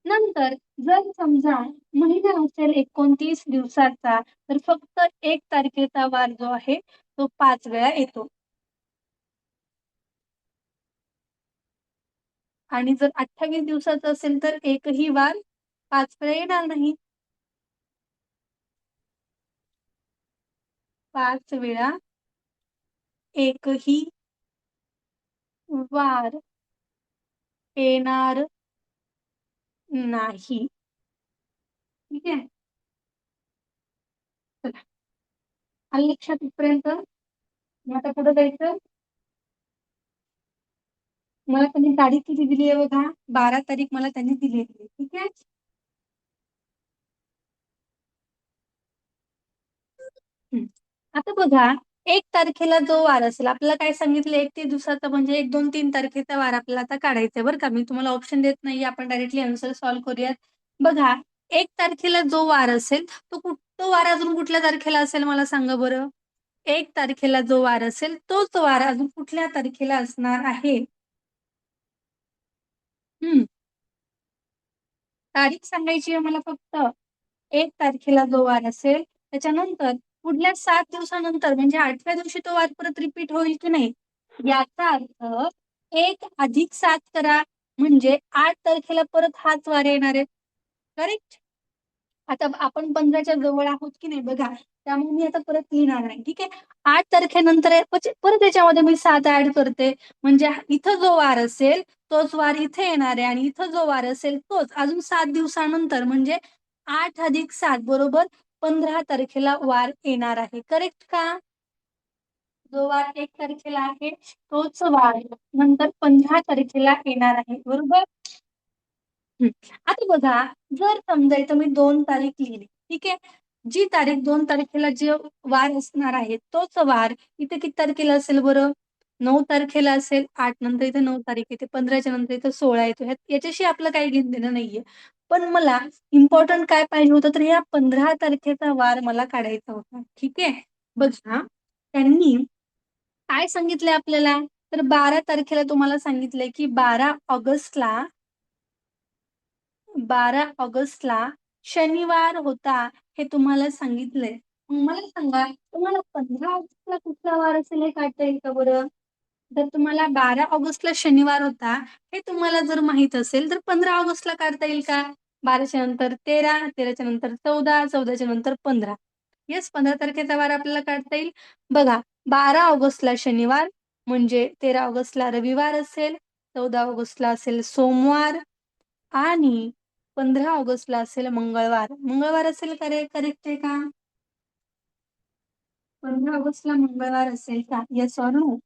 नंतर जर समजा महिना असेल 29 दिवसाचा, तर फक्त 1 तारखेचा वार जो आहे तो 5 वेळा येतो. आणि जर 28 दिवसाचा असेल तर एकही वार 5 वेळा येणार नाही. 5 वेळा एकही वार येणार नाही. ठीक आहे, चला, आलं लक्षात इथपर्यंत? मग आता पुढे जायचं. मला त्यांनी तारीख किती दिली आहे बघा, 12 तारीख मला त्यांनी दिली आहे. ठीक आहे, आता बघा, 1 तारखेला जो वार असेल, आपल्याला काय सांगितलं, 31 दिवसाचा म्हणजे 1, 2, 3 तारखेचा वार आपल्याला आता काढायचा बरं का. मी तुम्हाला ऑप्शन देत नाही, आपण डायरेक्टली आन्सर सॉल्व्ह करूयात. बघा, 1 तारखेला जो वार असेल तो वार अजून कुठल्या तारखेला असेल मला सांगा बरं? 1 तारखेला जो वार असेल तोच वार अजून कुठल्या तारखेला असणार आहे? तारीख सांगायची आहे मला फक्त. 1 तारखेला जो वार असेल त्याच्यानंतर पुढल्या 7 दिवसानंतर म्हणजे 8व्या दिवशी तो वार परत रिपीट होईल की नाही, याचा अर्थ 1 अधिक 7 करा म्हणजे 8 तारखेला परत हाच वार येणार आहे. करेक्ट? आता आपण 15च्या जवळ आहोत की नाही बघा, त्यामुळे मी आता परत लिहिणार नाही. ठीक आहे, 8 तारखेनंतर परत याच्यामध्ये मी 7 ऍड करते, म्हणजे इथं जो वार असेल तोच वार इथे येणार आहे आणि इथं जो वार असेल तोच अजून 7 दिवसानंतर म्हणजे 8 अधिक 7 बरोबर 15 तारखेला वार येणार आहे. करेक्ट का? जो वार 1 तारखेला आहे तोच वार नंतर 15 तारखेला येणार आहे. बरोबर? आता बघा, जर समजा इथं मी 2 तारीख लिहिली, ठीक आहे, जी तारीख 2 तारखेला जे वार असणार आहे तोच वार इथे किती तारखेला असेल बरं? 9 तारखेला असेल. 8 नंतर इथे 9 तारीख येते, 15च्या नंतर इथे 16 येतो. याच्याशी आपलं काही घेणं देणं नाहीये. पण मला इम्पॉर्टंट काय पाहिजे होतं, तर या 15 तारखेचा वार मला काढायचा होता. ठीक आहे, बघा, त्यांनी काय सांगितलंय आपल्याला, तर 12 तारखेला तुम्हाला सांगितलंय की 12 ऑगस्टला शनिवार होता, हे तुम्हाला सांगितलंय. मग मला सांगा, तुम्हाला 15 ऑगस्टला कुठला वार असेल हे काढता येईल का बरं? जर तुम्हाला 12 ऑगस्टला शनिवार होता हे तुम्हाला जर माहित असेल, तर 15 ऑगस्टला काढता येईल का? 12च्या नंतर 13, 13च्या नंतर 14, 14च्या नंतर 15. येस, 15 तारखेचा वार आपल्याला काढता येईल. बघा, 12 ऑगस्टला शनिवार, म्हणजे 13 ऑगस्टला रविवार असेल, 14 ऑगस्टला असेल सोमवार आणि 15 ऑगस्टला असेल मंगळवार. मंगळवार असेल का रे? करेक्ट आहे का? 15 ऑगस्टला मंगळवार असेल का? Yes or no?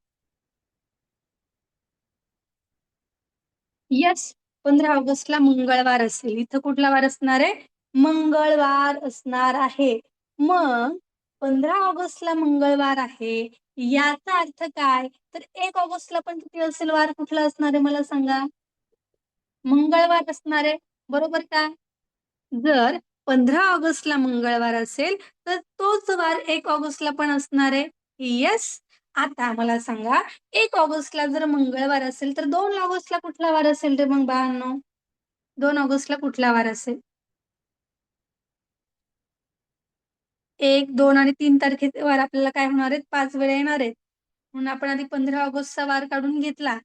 येस, 15 ऑगस्टला मंगळवार असेल. इथं कुठला वार असणार आहे? मंगळवार असणार आहे. मग 15 ऑगस्टला मंगळवार आहे, याचा अर्थ काय? तर 1 ऑगस्टला पण किती असेल वार? कुठला असणार आहे मला सांगा? मंगळवार असणार आहे, बरोबर का? जर 15 ऑगस्टला मंगळवार असेल तर तोच वार 1 ऑगस्टला पण असणार आहे. येस. आता मला सांगा, 1 ऑगस्टला जर मंगळवार असेल तर 2 ऑगस्टला कुठला वार असेल रे मग बाळांनो? 2 ऑगस्टला कुठला वार असेल? 1, 2 आणि 3 तारखेचे वार आपल्याला काय होणार आहेत? 5 वेळा येणार आहेत. म्हणून आपण आधी 15 ऑगस्टचा वार काढून घेतला.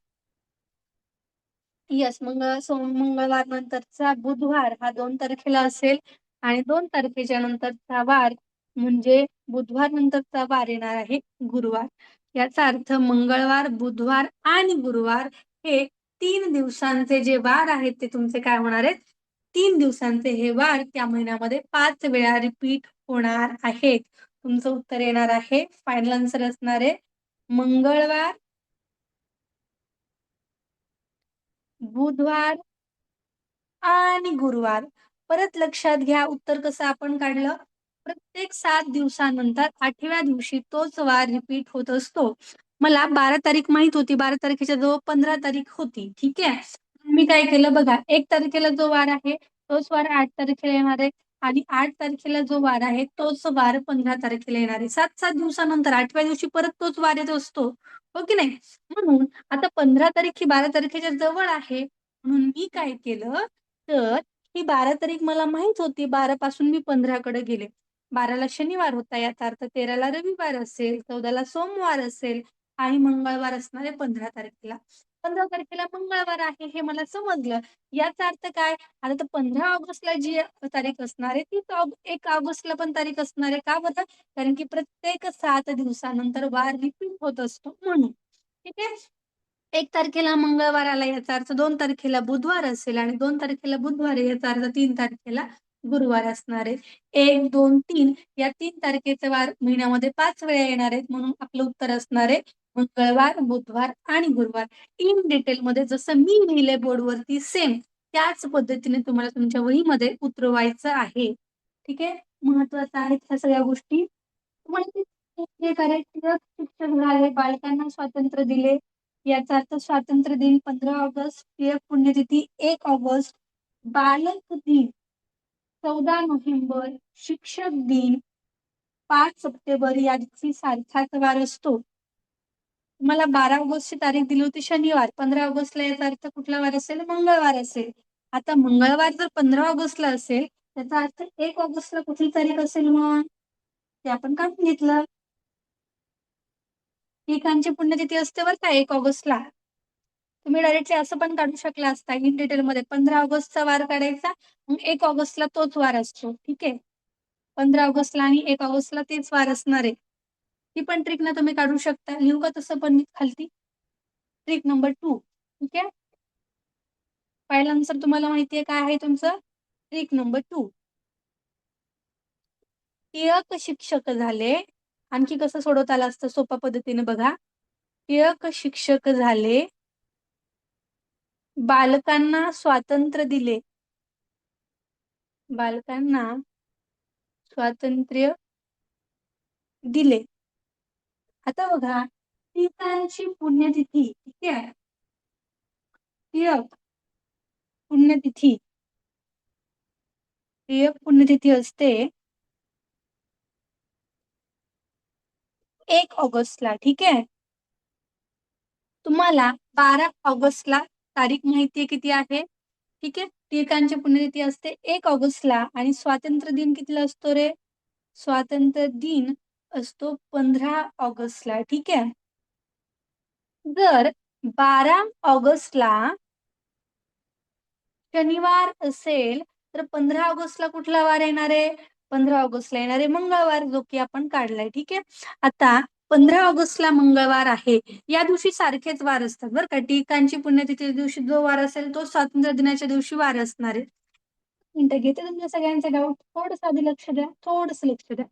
येस, मंगळवार नंतरचा बुधवार हा 2 तारखेला असेल आणि 2 तारखेच्या नंतरचा वार म्हणजे बुधवार नंतरचा वार येणार आहे गुरुवार. याचा अर्थ मंगळवार, बुधवार आणि गुरुवार हे 3 दिवसांचे जे वार आहेत ते तुमचे काय होणार आहेत? 3 दिवसांचे हे वार त्या महिन्यामध्ये 5 वेळा रिपीट होणार आहेत. तुमचं उत्तर येणार आहे, फायनल आन्सर असणार आहे मंगळवार, बुधवार आणि गुरुवार. परत लक्षात घ्या उत्तर कसं आपण काढलं. प्रत्येक 7 दिवसानंतर 8व्या दिवशी तोच वार रिपीट होत असतो. मला 12 तारीख माहित होती, 12 तारखेच्या जवळ 15 तारीख होती, ठीक आहे. मी काय केलं बघा, 1 तारखेला जो वार आहे तोच वार 8 तारखेला येणार आहे आणि 8 तारखेला जो वार आहे तोच वार 15 तारखेला येणार आहे. 7 दिवसानंतर 8व्या दिवशी परत तोच वार येत असतो, हो की नाही? म्हणून आता 15 तारीख ही 12 तारखेच्या जवळ आहे, म्हणून मी काय केलं, तर ही 12 तारीख मला माहित होती, 12 पासून मी 15 कडे गेले. 12ला शनिवार होता, याचा अर्थ 13ला रविवार असेल, 14ला सोमवार असेल आणि मंगळवार असणार आहे 15 तारखेला. 15 तारखेला मंगळवार आहे हे मला समजलं. याचा अर्थ काय? आता तर 15 ऑगस्टला जी तारीख असणार आहे तीच 1 ऑगस्टला पण तारीख असणार आहे. का बरं? कारण की प्रत्येक 7 दिवसानंतर वार रिपीट होत असतो म्हणून. ठीक आहे. 1 तारखेला मंगळवार आला याचा अर्थ 2 तारखेला बुधवार असेल आणि 2 तारखेला बुधवार आहे याचा अर्थ 3 तारखेला गुरुवार असणार आहे. 1, 2, 3 या 3 तारखेचे वार महिन्यामध्ये 5 वेळा येणार आहेत, म्हणून आपलं उत्तर असणार आहे मंगळवार, बुधवार आणि गुरुवार. इन डिटेल मध्ये जसं मी लिहिले बोर्डवरती सेम त्याच पद्धतीने तुम्हाला तुमच्या वहीमध्ये उतरवायचं आहे. ठीक आहे, महत्वाचं आहे ह्या सगळ्या गोष्टी. तुम्हाला हे करायचं, शिक्षक झाले, बालकांना स्वातंत्र्य दिले, याचा अर्थ स्वातंत्र्य दिन 15 ऑगस्ट, टिळक पुण्यतिथी 1 ऑगस्ट, बालक दिन 14 नोव्हेंबर, शिक्षक दिन 5 सप्टेंबर या दिवशी सारखाच वार असतो. मला 12 ऑगस्टची तारीख दिली होती शनिवार, 15 ऑगस्टला याचा अर्थ कुठला वार असेल? मंगळवार असेल. आता मंगळवार जर 15 ऑगस्टला असेल त्याचा अर्थ 1 ऑगस्टला कुठली तारीख असेल मग? ते आपण काढून घेतलं. टिळकांची पुण्यतिथी असते बरं का 1 ऑगस्टला. तुम्ही डायरेक्टली असं पण काढू शकला असता इन डिटेल मध्ये, 15 ऑगस्टचा वार काढायचा, मग 1 ऑगस्टला तोच वार असतो. ठीक आहे, 15 ऑगस्टला आणि 1 ऑगस्टला तेच वार असणार आहे. ही पण ट्रिक ना तुम्ही काढू शकता. लिहू का तसं पण खालती? Trick number 2. ठीक आहे, पहिला आन्सर तुम्हाला माहितीये काय आहे तुमचं? Trick number 2. टिळक शिक्षक झाले, आणखी कसं सोडवता आलं असतं सोप्या पद्धतीने बघा. टिळक शिक्षक झाले, बालकांना स्वातंत्र्य दिले, बालकांना स्वातंत्र्य दिले. आता बघा, टिळकांची पुण्यतिथी, ठीक आहे, टिळक पुण्यतिथी, टिळक पुण्यतिथी असते 1 ऑगस्टला. ठीक आहे, तुम्हाला 12 ऑगस्टला तारीख माहितीये किती आहे? ठीक आहे, टिळकांची पुण्यतिथी असते 1 ऑगस्टला आणि स्वातंत्र्य दिन कितीला असतो रे? स्वातंत्र्य दिन असतो 15 ऑगस्टला. ठीक आहे, जर 12 ऑगस्टला शनिवार असेल तर 15 ऑगस्टला कुठला वार येणार आहे? 15 ऑगस्टला येणारे मंगळवार जो की आपण काढलाय. ठीक आहे. आता 15 ऑगस्टला मंगळवार आहे. या दिवशी सारखेच वार असतात बरं का. टिळकांची पुण्यतिथी दिवशी जो वार असेल तो स्वातंत्र्य दिनाच्या दिवशी वार असणार आहे. मिनिटं घेते तुमच्या सगळ्यांचे डाऊट. थोडंसं आधी लक्ष द्या. थोडंसं लक्ष द्या.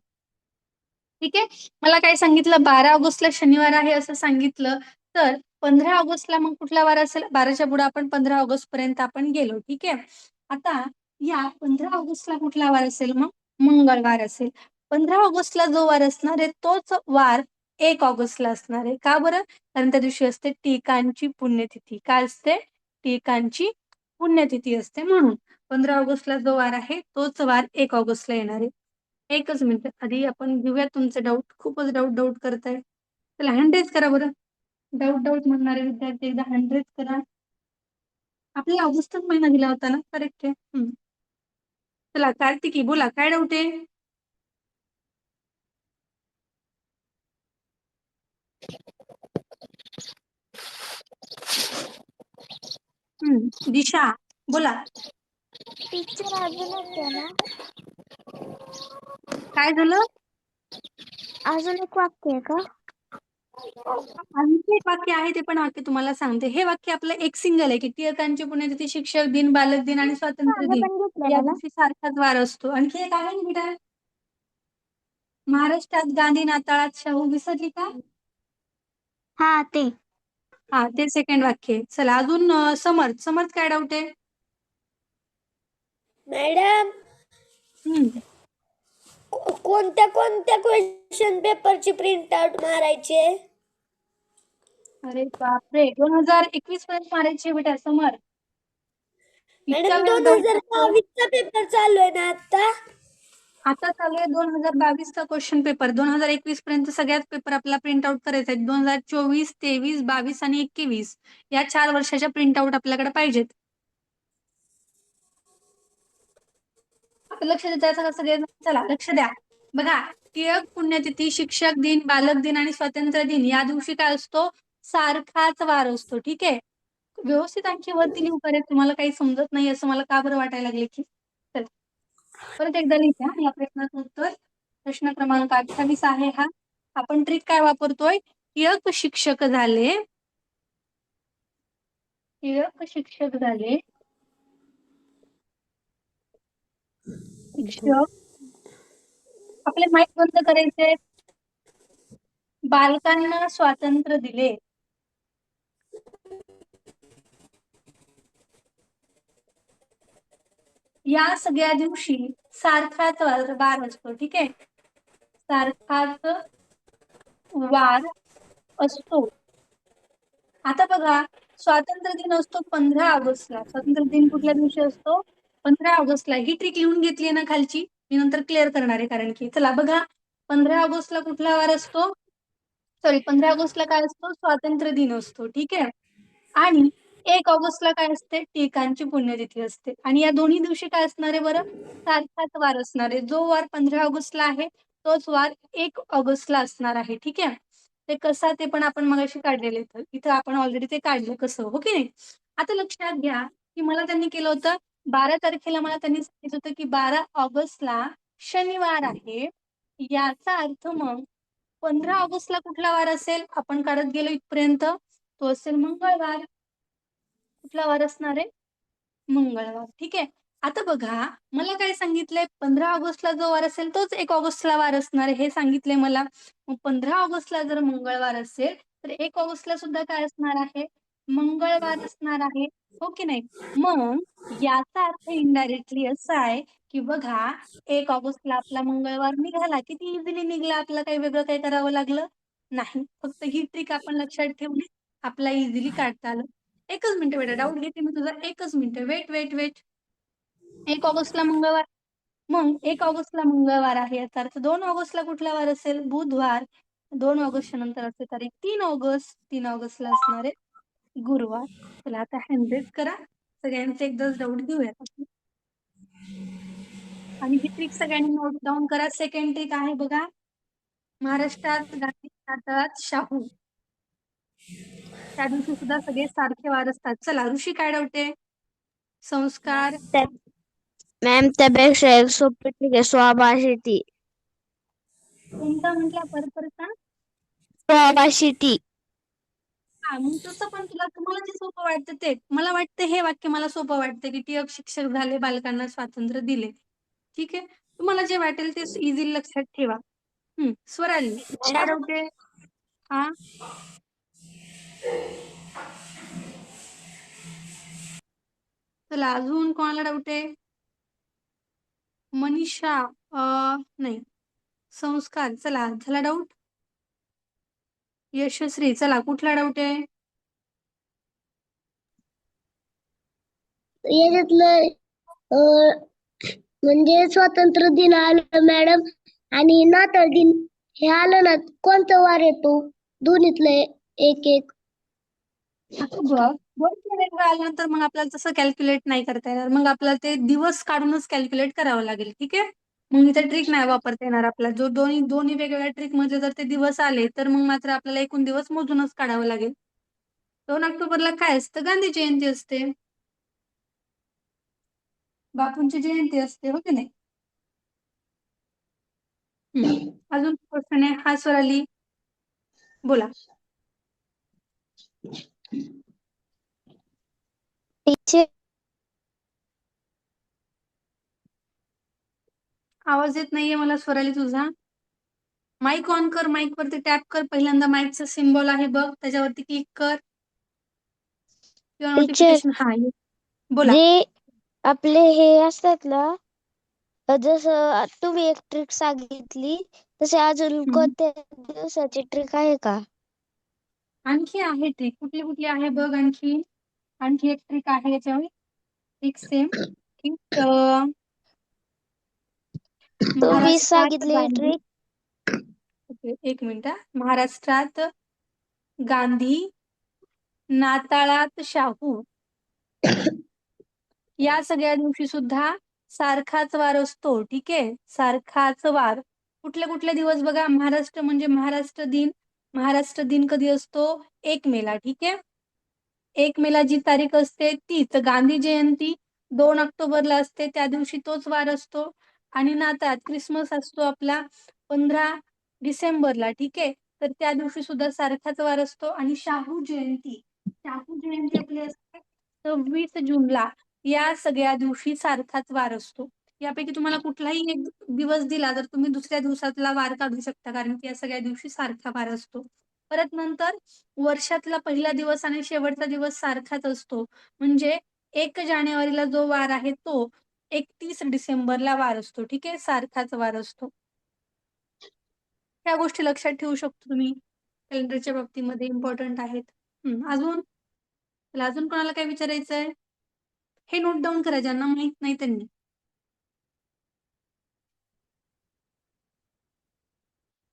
ठीक आहे. मला काय सांगितलं 12 ऑगस्टला शनिवार आहे असं सांगितलं. तर 15 ऑगस्टला मग कुठला वार असेल? 12च्या पुढे आपण 15 ऑगस्ट पर्यंत आपण गेलो. ठीक आहे. आता या 15 ऑगस्टला कुठला वार असेल? मग मंगळवार असेल. 15 ऑगस्टला जो वार असणार आहे तोच वार 1 ऑगस्टला असणार आहे. का बरं? कारण त्या दिवशी असते टिळकांची पुण्यतिथी. काय असते? टिळकांची पुण्यतिथी असते म्हणून 15 ऑगस्टला जो वार आहे तोच वार 1 ऑगस्टला येणार आहे. एकच मिनिट आधी आपण घेऊया तुमचे डाऊट. खूपच डाऊट करताय. चला हँड रेज करा बरं. डाऊट म्हणणारे विद्यार्थी एकदा हँड रेज करा. आपल्याला ऑगस्टच महिना दिला होता ना. करेक्ट आहे. चला कार्तिकी बोला काय डाऊट आहे? दिशा बोला टीचर अजून येते ना? काय झालं? अजून एक वाक्य आहे का? आणखी एक वाक्य आहे ते पण वाक्य तुम्हाला सांगते. हे वाक्य आपलं एक सिंगल आहे की टिळकांची पुण्यतिथी, शिक्षक दिन, बालक दिन आणि स्वातंत्र्य मागं दिन पण या घेतलेला ना? दिवशी सारखाच वार असतो. आणखी एक आहे ना बेटा, महाराष्ट्रात गांधी, नाताळात शाहू. विसरली का? हा ते. हा ते सेकंड वाक्य आहे. चला अजून समर्थ काय डाऊट आहे? मॅडम कोणत्या कोणत्या क्वेश्चन पेपरची प्रिंट आउट मारायची आहे? अरे बापरे 2021 पर्यंत मारायची आहे बेटा समर. इतका मॅडम वेळ डाऊट असतो. 2022 चा पेपर चालू आहे ना आता चालू आहे 2022 चा क्वेश्चन पेपर. 2021 पर्यंत सगळ्याच पेपर आपला प्रिंट आउट करायचा आहे. 2024, 23, 22 आणि 21 या 4 वर्षाच्या प्रिंट आउट आपल्याकडे पाहिजेत. लक्ष द्यायचं का सगळे? चला लक्ष द्या. बघा टिळक पुण्यतिथी, शिक्षक दिन, बालक दिन आणि स्वातंत्र्य दिन या दिवशी काय असतो? सारखाच वार असतो. ठीक आहे. व्यवस्थित आणखी वरती लिहू करे. तुम्हाला काही समजत नाही असं मला का बरं वाटायला लागले की? चल परत एकदा लिहिता या प्रश्नाचं उत्तर. प्रश्न क्रमांक 28 आहे हा. आपण ट्रिक काय वापरतोय? टिळक शिक्षक झाले. टिळक शिक्षक झाले. शिक्षक आपले माईक बंद करायचे. बालकांना स्वातंत्र्य दिले. या सगळ्या दिवशी सारखाच वार असतो. ठीक आहे. सारखाच वार असतो. आता बघा स्वातंत्र्य दिन असतो 15 ऑगस्टला. स्वातंत्र्य दिन कुठल्या दिवशी असतो? 15 ऑगस्टला. ही ट्रिक लिहून घेतली ना खालची. मी नंतर क्लिअर करणार आहे कारण की चला बघा 15 ऑगस्टला कुठला वार असतो? 15 ऑगस्टला काय असतो? स्वातंत्र्य दिन असतो. ठीक आहे. आणि 1 ऑगस्टला काय असते? टिळकांची पुण्यतिथी असते. आणि या दोन्ही दिवशी काय असणार आहे बरं? सारखाच वार असणार आहे. जो वार 15 ऑगस्टला आहे तोच वार 1 ऑगस्टला असणार आहे. ठीक आहे. ते कसं ते पण आपण मगाशी काढलेले. इथं आपण ऑलरेडी ते काढलं कसं, हो की नाही? आता लक्षात घ्या की मला त्यांनी केलं होतं 12 तारखेला मला त्यांनी सांगितलं होतं की 12 ऑगस्टला शनिवार आहे. याचा अर्थ मग 15 ऑगस्टला कुठला वार असेल? आपण काढत गेलो इथपर्यंत. तो असेल मंगळवार. कुठला वार असणार आहे? मंगळवार. ठीक आहे. आता बघा मला काय सांगितलंय 15 ऑगस्टला जो वार असेल तोच 1 ऑगस्टला वार असणार आहे हे सांगितलंय मला. मग 15 ऑगस्टला जर मंगळवार असेल तर 1 ऑगस्टला सुद्धा काय असणार आहे? मंगळवार असणार आहे. हो की नाही? मग याचा अर्थ इनडायरेक्टली असा आहे की बघा 1 ऑगस्टला आपला मंगळवार निघाला. किती इझिली निघला. आपल्याला काही वेगळं काही करावं लागलं नाही. फक्त ही ट्रिक आपण लक्षात ठेवली. आपला इझिली काढता आलं. एकच मिनिट बेटा डाऊट घेते मी तुझा. एकच मिनिट. वेट. 1 ऑगस्टला मंगळवार. मग 1 ऑगस्टला मंगळवार आहे याचा अर्थ 2 ऑगस्टला कुठला वार असेल? बुधवार. 2 ऑगस्टच्या नंतर असते तारीख 3 ऑगस्ट. 3 ऑगस्टला असणार आहे गुरुवार. चला आता हँडरेज करा. सगळ्यांचे एकदाच डाऊट घेऊयात आपण. आणि ही ट्रिक सगळ्यांनी नोट डाऊन करा. सेकंड ट्रिक आहे बघा. महाराष्ट्रात गांधी, नाताळात शाहू. त्या दिवशी सुद्धा सगळे सारखे वार असतात. चला ऋषी काय डाऊट आहे? संस्कार मॅम त्यापेक्षा एक सोपी ट्रिक आहे स्वाभाषिती. कोणता म्हटला परत सांग. स्वाभाषिती. हा मग तसं पण तुम्हाला जे सोपं वाटतं ते. मला वाटतं हे वाक्य मला सोपं वाटतं की टिळक शिक्षक झाले, बालकांना स्वातंत्र्य दिले. ठीक आहे, तुम्हाला जे वाटेल ते इझिली लक्षात ठेवा. स्वराली काय डाऊट आहे? हा चला अजून कोणाला डाऊट आहे? मनीषा नाही. संस्कार चला झाला डाऊट. यशश्री चला कुठला डाऊट आहे? याच्यातलं म्हणजे स्वातंत्र्य दिन आलं मॅडम आणि नाताळ दिन हे आलं ना, कोणता वार येतो दोन्हीतलं एक एक? वेगळं आल्यानंतर मग आपल्याला तसं कॅल्क्युलेट नाही करता येणार. मग आपल्याला ते दिवस काढूनच कॅल्क्युलेट करावं लागेल. ठीक आहे, मग इथे ट्रिक नाही वापरता येणार आपल्याला. जो दोन्ही वेगवेगळ्या ट्रिक मध्ये जर ते दिवस आले तर मग मात्र आपल्याला एकूण दिवस मोजूनच काढावं लागेल. 2 ऑक्टोबरला काय असतं? गांधी जयंती असते, बापूंची जयंती असते, हो की नाही? अजून क्वेश्चन आहे? हा स्वराली बोला. टीचर आवाज येत नाहीये मला स्वराली तुझा. माईक ऑन कर, माईक वरती टॅप कर. पहिल्यांदा माईकचा सिम्बॉल आहे बघ, त्याच्यावरती क्लिक कर किंवा नोटिफिकेशन. हा बोला. जे आपले हे असतात ना, जसं तुम्ही एक ट्रिक सांगितली तसे अजून कोणत्या दिवसाची ट्रिक आहे का? आणखी आहे ट्रिक. कुठली कुठली आहे बघ? आणखी एक ट्रिक आहे याच्यावर. Trick same. तुम्ही महाराष्ट्रात सांगितली गांधी. ट्रिक. एक मिनिट. महाराष्ट्रात गांधी, नाताळात शाहू, या सगळ्या दिवशी सुद्धा सारखाच वार असतो. ठीक आहे, सारखाच वार. कुठले कुठले दिवस बघा? महाराष्ट्र म्हणजे महाराष्ट्र दिन. महाराष्ट्र दिन कधी असतो? 1 मेला. ठीक आहे, 1 मेला जी तारीख असते तीच. गांधी जयंती 2 ऑक्टोबरला असते, त्या दिवशी तोच वार असतो. आणि नाताळ क्रिसमस असतो आपला 15 डिसेंबरला. ठीक आहे, तर त्या दिवशी सुद्धा सारखाच वार असतो. आणि शाहू जयंती आपली असते 26 जूनला. या सगळ्या दिवशी सारखाच वार असतो. यापैकी तुम्हाला कुठलाही एक दिवस दिला तर तुम्ही दुसऱ्या दिवसातला वार काढू शकता, कारण की या सगळ्या दिवशी सारखा वार असतो. परत नंतर वर्षातला पहिला दिवस आणि शेवटचा दिवस सारखाच असतो. म्हणजे 1 जानेवारीला जो वार आहे तो 31 डिसेंबरला वार असतो. ठीक आहे, सारखाच वार असतो. ह्या गोष्टी लक्षात ठेवू शकतो तुम्ही. कॅलेंडरच्या बाबतीमध्ये इम्पॉर्टंट आहेत. अजून कोणाला काय विचारायचंय? हे नोट डाऊन करा ज्यांना माहित नाही त्यांनी.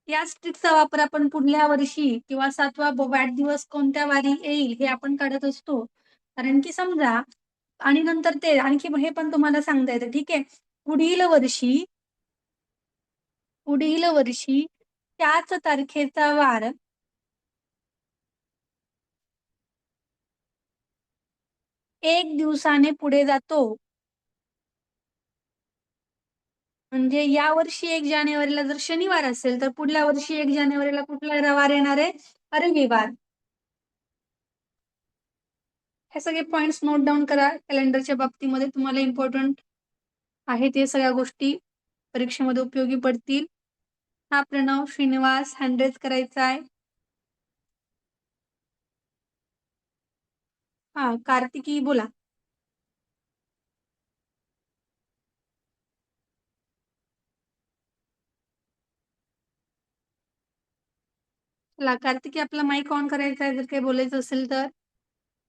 याच ट्रिकचा वापर आपण पुढल्या वर्षी किंवा 7वा वाढदिवस कोणत्या वारी येईल हे आपण काढत असतो. कारण की समजा, आणि नंतर ते आणखी हे पण तुम्हाला सांगता येतं. ठीक आहे, पुढील वर्षी त्याच तारखेचा वार 1 दिवसाने पुढे जातो. म्हणजे या वर्षी 1 जानेवारीला जर शनिवार असेल तर पुढल्या वर्षी 1 जानेवारीला कुठला वार येणार आहे? रविवार. हे सगळे पॉइंट्स नोट डाऊन करा. कॅलेंडरच्या बाबतीमध्ये तुम्हाला इम्पॉर्टंट आहे ते सगळ्या गोष्टी परीक्षेमध्ये उपयोगी पडतील. हा प्रणव श्रीनिवास हँड करायचा आहे. हा कार्तिकी बोला. चला कार्तिकी आपला माईक ऑन करायचा आहे जर काही बोलायचं असेल तर.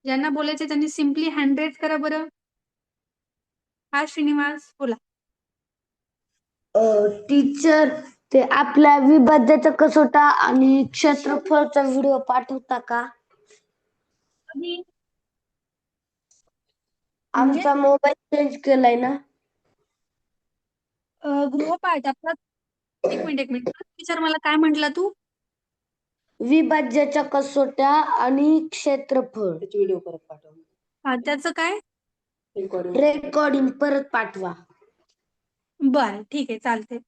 ज्यांना बोलायचं त्यांनी सिम्पली हँड रेज करा बरं. हा श्रीनिवास बोला. टीचर ते आपल्या विभाज्याचा कसोटा आणि क्षेत्रफळचा व्हिडिओ पाठवता का? आमचा मोबाईल चेंज केलाय ना. गृहपाठ आपला. एक मिनिट टीचर, मला काय म्हंटला तू? विभाज्याच्या कसोट्या आणि क्षेत्रफळ व्हिडिओ परत पाठवा. त्याचं काय? रेकॉर्डिंग परत पाठवा. बरं ठीक आहे चालते.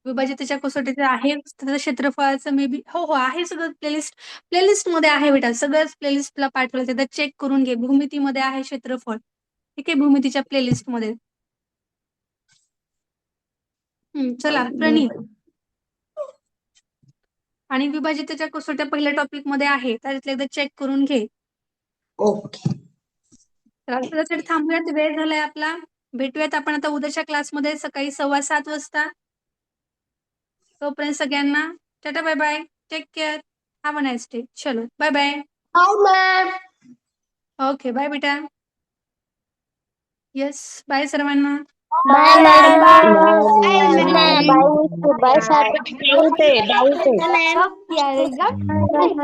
विभाजिताच्या कसोटीचं आहे त्याचं क्षेत्रफळाचं मे बी हो आहे सगळं प्लेलिस्ट मध्ये आहे बेटा सगळंच प्लेलिस्टला पाठवलं त्याचा चेक करून घे. भूमितीमध्ये आहे क्षेत्रफळ ठीक आहे भूमितीच्या प्लेलिस्ट मध्ये. चला प्रणीत आणि विभाजिताच्या कसोट्या पहिल्या टॉपिक मध्ये आहे त्याच्यातलं एकदा चेक करून घे. ओके. तर त्यासाठी थांबूयात वेळ झालाय आपला. भेटूयात आपण आता उद्याच्या क्लासमध्ये सकाळी 7:15 वाजता. तोपर्यंत सगळ्यांना tata bye bye take care have a nice day. चलो bye bye. Hi ma'am. Okay bye बेटा. येस बाय सर्वांना. Bye madam. Bye. Bye bye. Doubt आहे. ओके